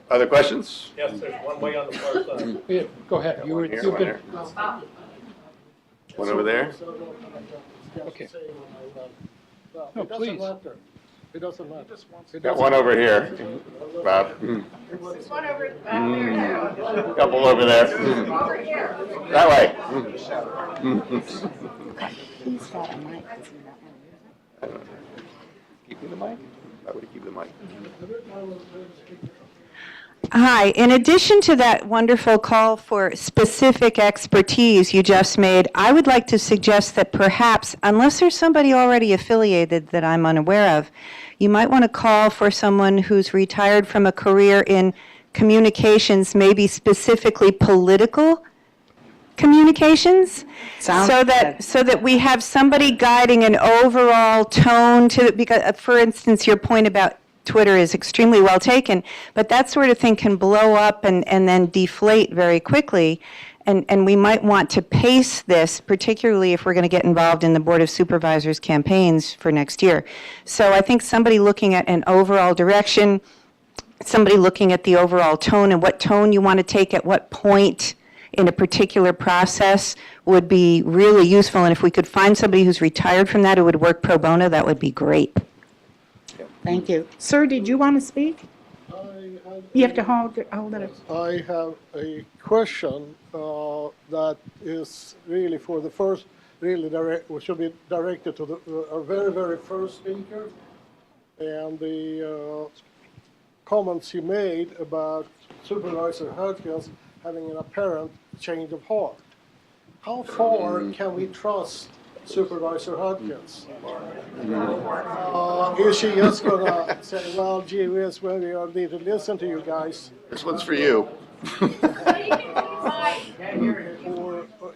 Other questions? Yes, there's one way on the far side. Yeah, go ahead. One here, You've one been, there. One over there? okay. No, No, it doesn't please. matter. It doesn't matter. It Got doesn't one over here, Bob. There's one over there too. Couple over there. Over here. That way. He's got a mic. Keep the mic? Why would he keep the mic? Hi. In addition to that wonderful call for specific expertise you just made, I would like to suggest that perhaps, unless there's somebody already affiliated that I'm unaware of, you might want to call for someone who's retired from a career in communications, maybe specifically political communications, Sounds so good. that we have somebody guiding an overall tone to, because, for instance, your point about Twitter is extremely well taken, but that sort of thing can blow up and then deflate very quickly. And we might want to pace this, particularly if we're going to get involved in the Board of Supervisors campaigns for next year. So I think somebody looking at an overall direction, somebody looking at the overall tone and what tone you want to take at what point in a particular process would be really useful. And if we could find somebody who's retired from that who would work pro bono, that would be great. Thank you. Sir, did you want to speak? You have to hold it. I have a question that is really for the first, really should be directed to our very, very first speaker, and the comments he made about Supervisor Hudkins having an apparent change of heart. How far can we trust Supervisor Hudkins? Is she just gonna say, well, gee whiz, well, we need to listen to you guys? This one's for you.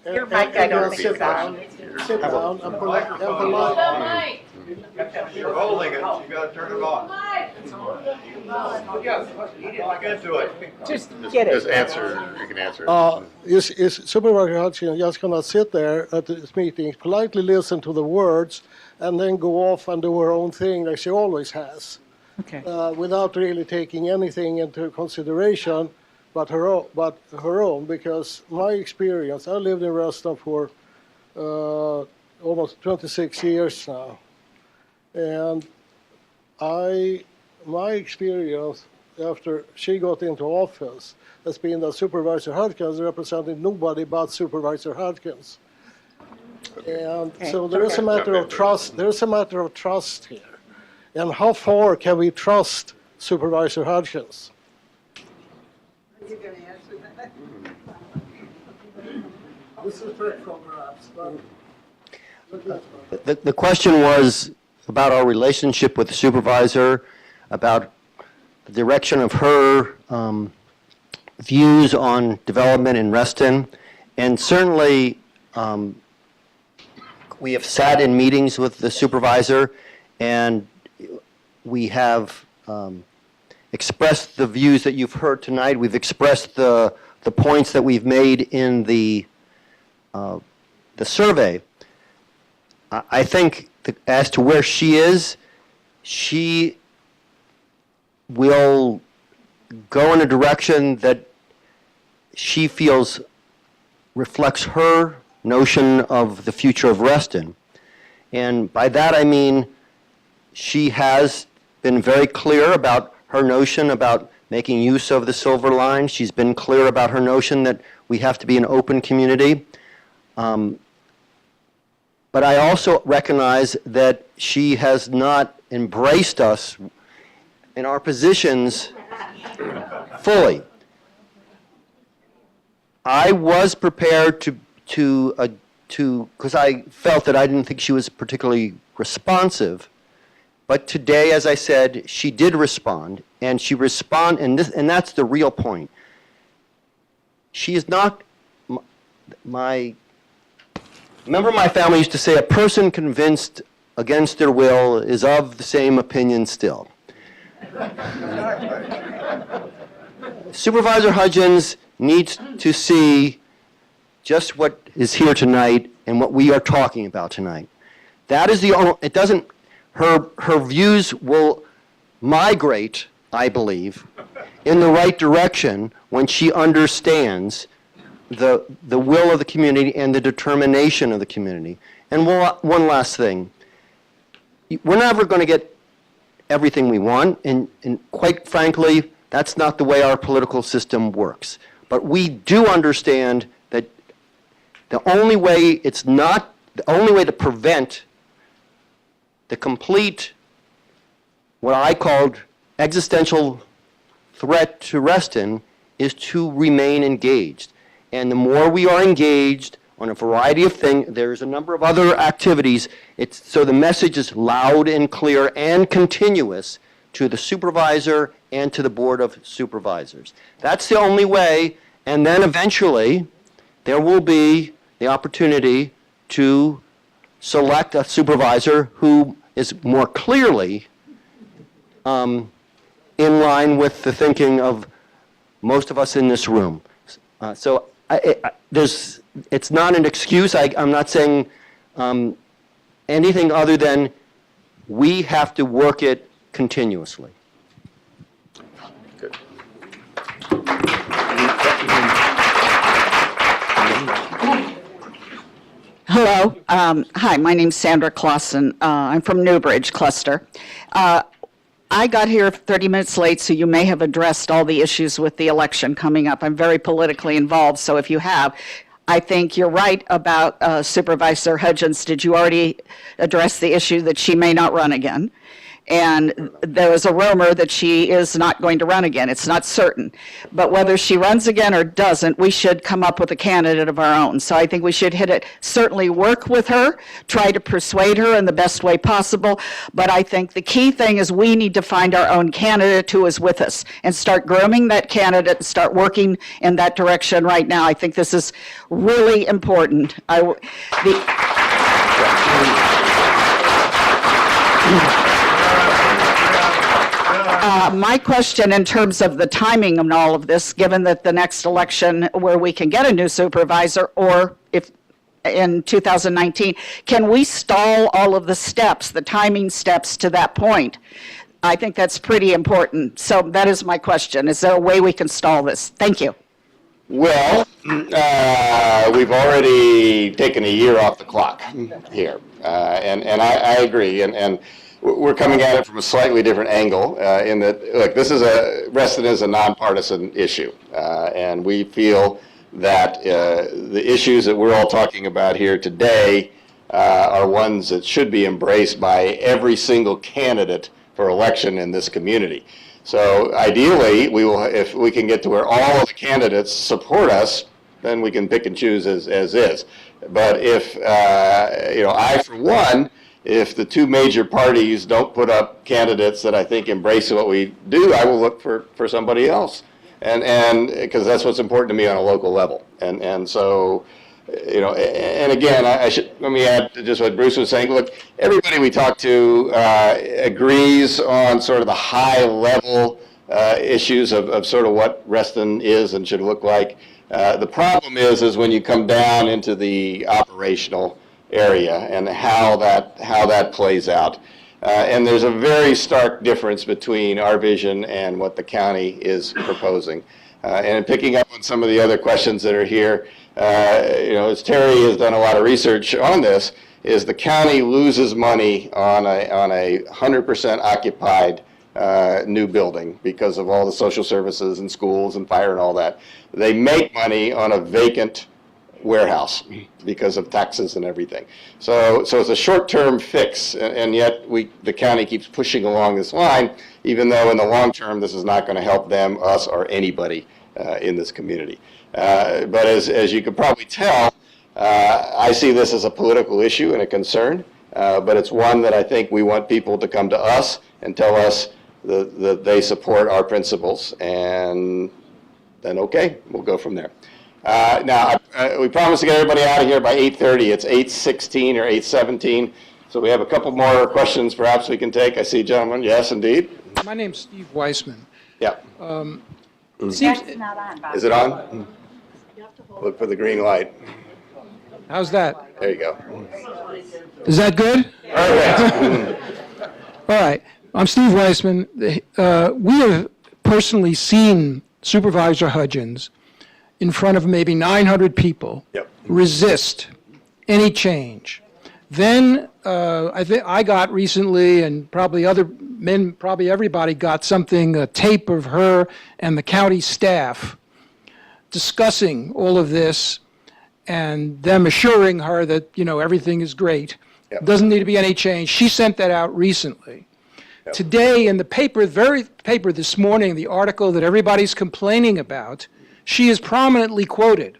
Your mic, I don't think sit so. down, and polite. You're holding it, you gotta turn it off. Look into it. Just get Just it. answer, you can answer. Is Supervisor Hudkins just gonna sit there at this meeting, politely listen to the words, and then go off and do her own thing like she always has? Okay. Without really taking anything into consideration but her own, because my experience, I lived in Reston for almost 26 years now, and my experience after she got into office has been that Supervisor Hudkins represented nobody but Supervisor Hudkins. And so there is a matter of trust. There is a matter of trust here. And how far can we trust Supervisor Hudkins? You're going to answer that? This is trick from perhaps, but The question was, about our relationship with the supervisor, about the direction of her views on development in Reston. And certainly, we have sat in meetings with the supervisor, and we have expressed the views that you've heard tonight. We've expressed the points that we've made in the survey. I think as to where she is, she will go in a direction that she feels reflects her notion of the future of Reston. And by that I mean she has been very clear about her notion about making use of the Silver Line. She's been clear about her notion that we have to be an open community. But I also recognize that she has not embraced us in our positions fully. I was prepared because I felt that I didn't think she was particularly responsive. But today, as I said, she did respond, and and that's the real point. She is not a member of my family used to say, a person convinced against their will is of the same opinion still. Supervisor Hudgens needs to see just what is here tonight and what we are talking about tonight. That is the only, it doesn't, her views will migrate, I believe, in the right direction when she understands the will of the community and the determination of the community. And one last thing. We're never going to get everything we want, and quite frankly, that's not the way our political system works. But we do understand that the only way to prevent the complete, what I called existential threat to Reston, is to remain engaged. And the more we are engaged on a variety of things, there's a number of other activities, so the message is loud and clear and continuous to the supervisor and to the Board of Supervisors. That's the only way, and then eventually there will be the opportunity to select a supervisor who is more clearly in line with the thinking of most of us in this room. So it's not an excuse. I'm not saying anything other than we have to work it continuously. Good. Hello. Hi, my name's Sandra Clausen. I'm from Newbridge Cluster. I got here 30 minutes late, so you may have addressed all the issues with the election coming up. I'm very politically involved, so if you have, I think you're right about Supervisor Hudgens. Did you already address the issue that she may not run again? And there was a rumor that she is not going to run again. It's not certain. But whether she runs again or doesn't, we should come up with a candidate of our own. So I think we should hit it, certainly work with her, try to persuade her in the best way possible. But I think the key thing is we need to find our own candidate who is with us and start grooming that candidate and start working in that direction right now. I think this is really important. My question in terms of the timing of all of this, given that the next election where we can get a new supervisor, or if in 2019, can we stall all of the steps, the timing steps to that point? I think that's pretty important. So that is my question. Is there a way we can stall this? Thank you. Well, we've already taken a year off the clock here, and I agree, and we're coming at it from a slightly different angle in that, look, Reston is a nonpartisan issue, and we feel that the issues that we're all talking about here today are ones that should be embraced by every single candidate for election in this community. So ideally, if we can get to where all of the candidates support us, then we can pick and choose as is. But if, I, for one, if the two major parties don't put up candidates that I think embrace what we do, I will look for somebody else. And because that's what's important to me on a local level. And so, you know, and again, let me add to just what Bruce was saying. Look, everybody we talk to agrees on sort of the high level issues of sort of what Reston is and should look like. The problem is when you come down into the operational area and how that plays out. And there's a very stark difference between our vision and what the county is proposing. And picking up on some of the other questions that are here, you know, as Terry has done a lot of research on this, is the county loses money on a 100% occupied new building because of all the social services and schools and fire and all that. They make money on a vacant warehouse because of taxes and everything. So it's a short-term fix, and yet the county keeps pushing along this line, even though in the long term this is not going to help them, us, or anybody in this community. But as you can probably tell, I see this as a political issue and a concern, but it's one that I think we want people to come to us and tell us that they support our principles, and then okay, we'll go from there. Now, we promised to get everybody out of here by 8:30. It's 8:16 or 8:17. So we have a couple more questions perhaps we can take. I see a gentleman. Yes, indeed. My name's Steve Weissman. Yeah. Seems, That's not on, Bob. Is it on? Look for the green light. how's that? There you go. Is that good? Perfect. All right. I'm Steve Weissman. We have personally seen Supervisor Hudgens in front of maybe 900 people resist any change. Then I think I got recently, and probably other men, probably everybody got something, a tape of her and the county staff discussing all of this and them assuring her that, you know, everything is great. Doesn't need to be any change. She sent that out recently. Today in the paper, paper this morning, the article that everybody's complaining about, she is prominently quoted.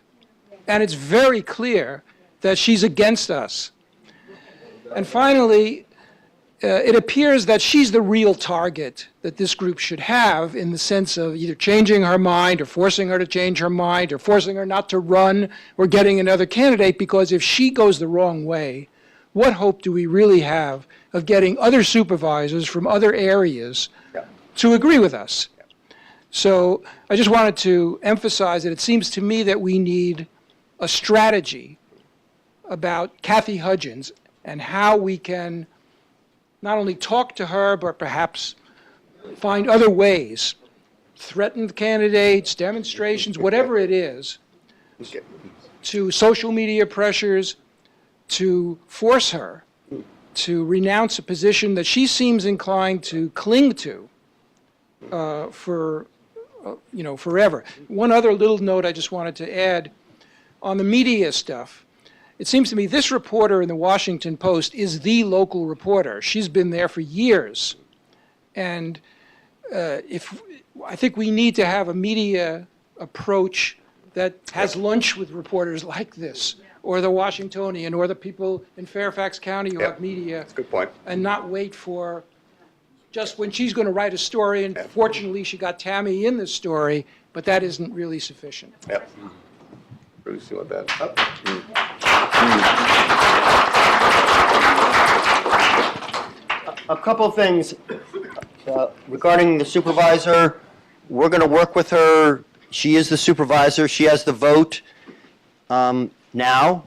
And it's very clear that she's against us. And finally, it appears that she's the real target that this group should have, in the sense of either changing her mind or forcing her to change her mind or forcing her not to run or getting another candidate, because if she goes the wrong way, what hope do we really have of getting other supervisors from other areas to agree with us? So I just wanted to emphasize that it seems to me that we need a strategy about Kathy Hudgens and how we can not only talk to her, but perhaps find other ways, threatened candidates, demonstrations, whatever it is, to social media pressures, to force her to renounce a position that she seems inclined to cling to for, you know, forever. One other little note I just wanted to add on the media stuff. It seems to me this reporter in the Washington Post is the local reporter. She's been there for years. And I think we need to have a media approach that has lunch with reporters like this, or the Washingtonian, or the people in Fairfax County who have media. That's a good point. And not wait for just when she's going to write a story, and fortunately she got Tammy in the story, but that isn't really sufficient. Yep. Bruce, you want that up? A couple of things regarding the supervisor. We're going to work with her. She is the supervisor. She has the vote now,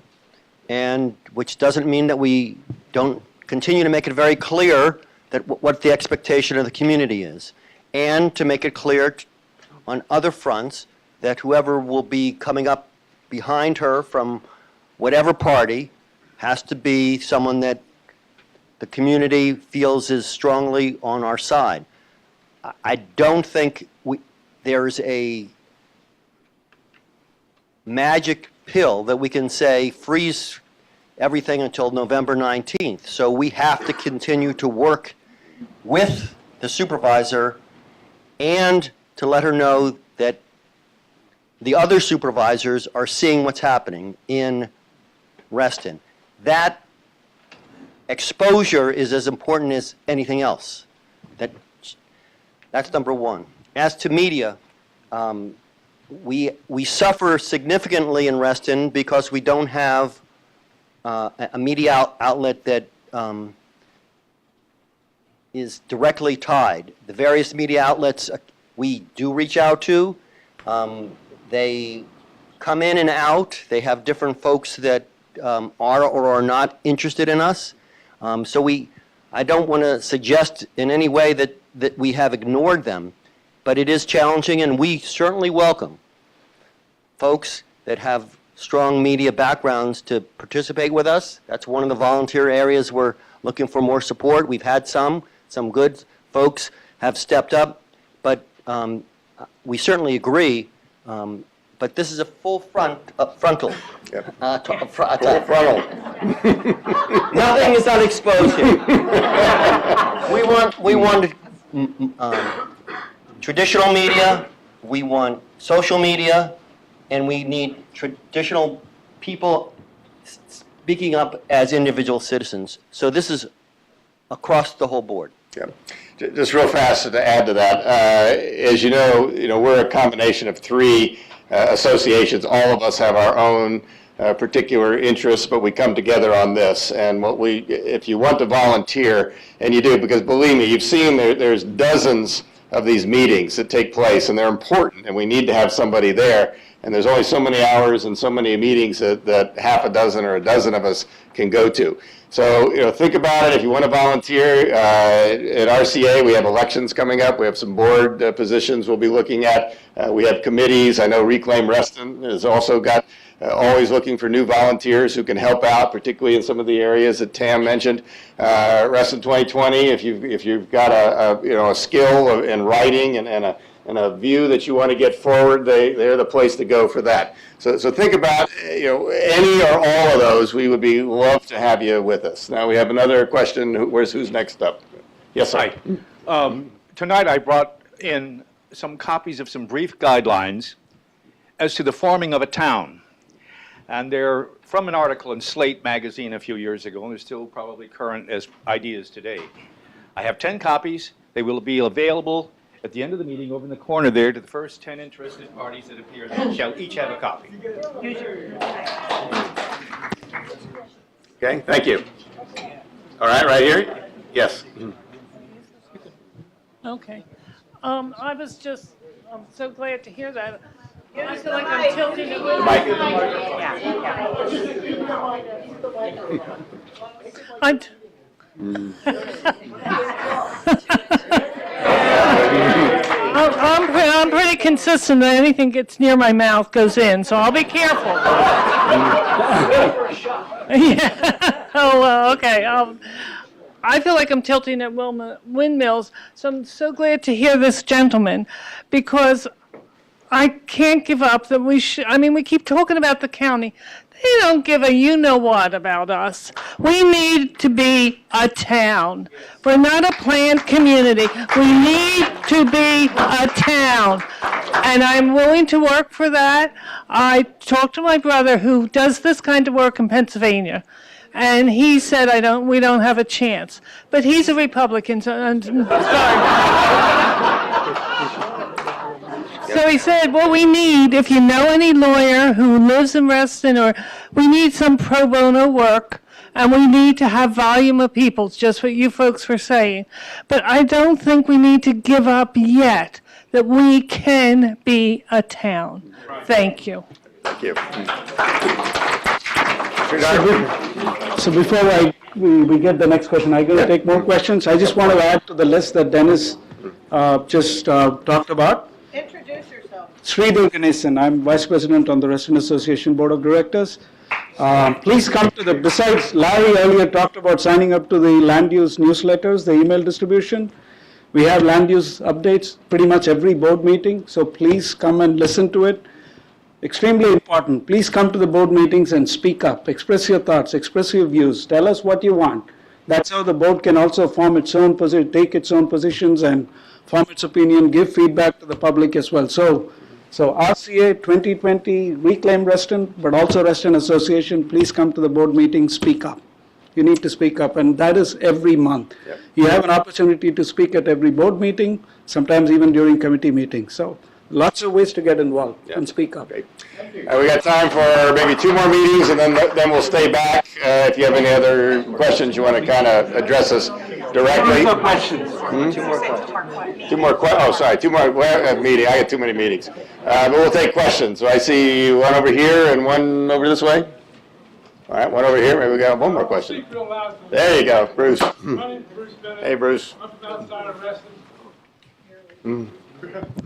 and which doesn't mean that we don't continue to make it very clear that what the expectation of the community is, and to make it clear on other fronts that whoever will be coming up behind her from whatever party has to be someone that the community feels is strongly on our side. I don't think there's a magic pill that we can say freeze everything until November 19th. So we have to continue to work with the supervisor and to let her know that the other supervisors are seeing what's happening in Reston. That exposure is as important as anything else. That's number one. As to media, we suffer significantly in Reston because we don't have a media outlet that is directly tied. The various media outlets we do reach out to, they come in and out. They have different folks that are or are not interested in us. So I don't want to suggest in any way that we have ignored them, but it is challenging, and we certainly welcome folks that have strong media backgrounds to participate with us. That's one of the volunteer areas we're looking for more support. We've had some good folks have stepped up, but we certainly agree. But this is a full frontal. Full frontal. Nothing is unexposed here. We want traditional media, we want social media, and we need traditional people speaking up as individual citizens. So this is across the whole board. Yeah. Just real fast to add to that, as you know, we're a combination of three associations. All of us have our own particular interests, but we come together on this. And if you want to volunteer, and you do, because believe me, you've seen there's dozens of these meetings that take place, and they're important, and we need to have somebody there. And there's only so many hours and so many meetings that half a dozen or a dozen of us can go to. So, think about it. If you want to volunteer, at RCA, we have elections coming up. We have some board positions we'll be looking at. We have committees. I know Reclaim Reston has also got always looking for new volunteers who can help out, particularly in some of the areas that Tam mentioned. Reston 2020, if you've got a skill in writing and a view that you want to get forward, they're the place to go for that. So think about any or all of those. We would love to have you with us. Now we have another question. Who's next up? Yes, sir. Hi. Tonight I brought in some copies of some brief guidelines as to the forming of a town. And they're from an article in Slate magazine a few years ago, and they're still probably current as ideas today. I have 10 copies. They will be available at the end of the meeting over in the corner there to the first 10 interested parties that appear. They shall each have a copy. Okay, thank you. All right here? Yes. Okay. I'm so glad to hear that. I feel like I'm tilting it. I'm pretty consistent that anything gets near my mouth goes in, so I'll be careful. Yeah. Oh, well, okay. I feel like I'm tilting at windmills, so I'm so glad to hear this gentleman, because I can't give up that we keep talking about the county. They don't give a you-know-what about us. We need to be a town. We're not a planned community. We need to be a town. And I'm willing to work for that. I talked to my brother who does this kind of work in Pennsylvania. And he said, we don't have a chance. But he's a Republican, so I'm sorry. So he said, what we need, if you know any lawyer who lives in Reston, or we need some pro bono work, and we need to have volume of people, it's just what you folks were saying. But I don't think we need to give up yet that we can be a town. Thank you. Thank you. So before we get the next question, I'm going to take more questions. I just want to add to the list that Dennis just talked about. Introduce yourself. Sridhar Ganesan, I'm Vice President on the Reston Association Board of Directors. Please come to besides Larry earlier talked about signing up to the land use newsletters, the email distribution. We have land use updates pretty much every board meeting, so please come and listen to it. Extremely important. Please come to the board meetings and speak up. Express your thoughts, express your views, tell us what you want. That's how the board can also form its own position, take its own positions and form its opinion, give feedback to the public as well. So RCA 2020, Reclaim Reston, but also Reston Association, please come to the board meeting, speak up. you need to speak up, and that is every month. You have an opportunity to speak at every board meeting, sometimes even during committee meetings. So lots of ways to get involved and speak up. We got time for maybe 2 more meetings, and then we'll stay back. If you have any other questions, you want to kind of address us directly. 2 more questions. 2 more questions. 2 more questions. Oh, sorry. 2 more. Meeting. I got too many meetings. But we'll take questions. So I see one over here and one over this way. All right, one over here. Maybe we got one more question. There you go, Bruce. Hey, Bruce. The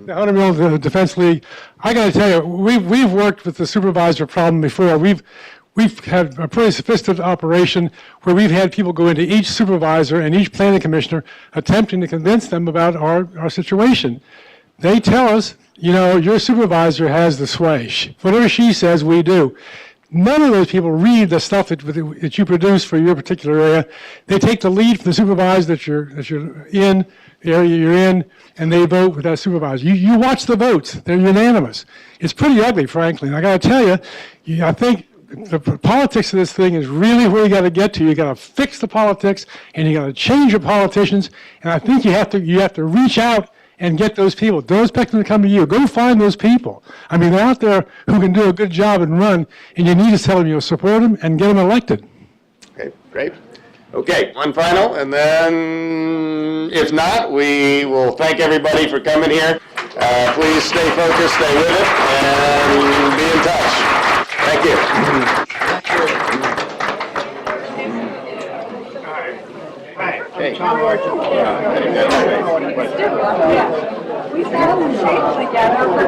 100 Mill Defense League, I got to tell you, we've worked with the supervisor problem before. We've had a pretty sophisticated operation where we've had people go into each supervisor and each planning commissioner attempting to convince them about our situation. They tell us, you know, your supervisor has the sway. Whatever she says, we do. None of those people read the stuff that you produce for your particular area. They take the lead from the supervisor that you're in, the area you're in, and they vote with that supervisor. You watch the votes. They're unanimous. It's pretty ugly, frankly. And I got to tell you, I think the politics of this thing is really where you got to get to. You got to fix the politics, and you got to change your politicians. And I think you have to reach out and get those people. Don't expect them to come to you. Go find those people. I mean, they're out there who can do a good job and run, and you need to tell them you'll support them and get them elected. Okay, great. Okay, one final, and then if not, we will thank everybody for coming here. Please stay focused, stay with it, and be in touch. Thank you. Hey. We sat in the table together for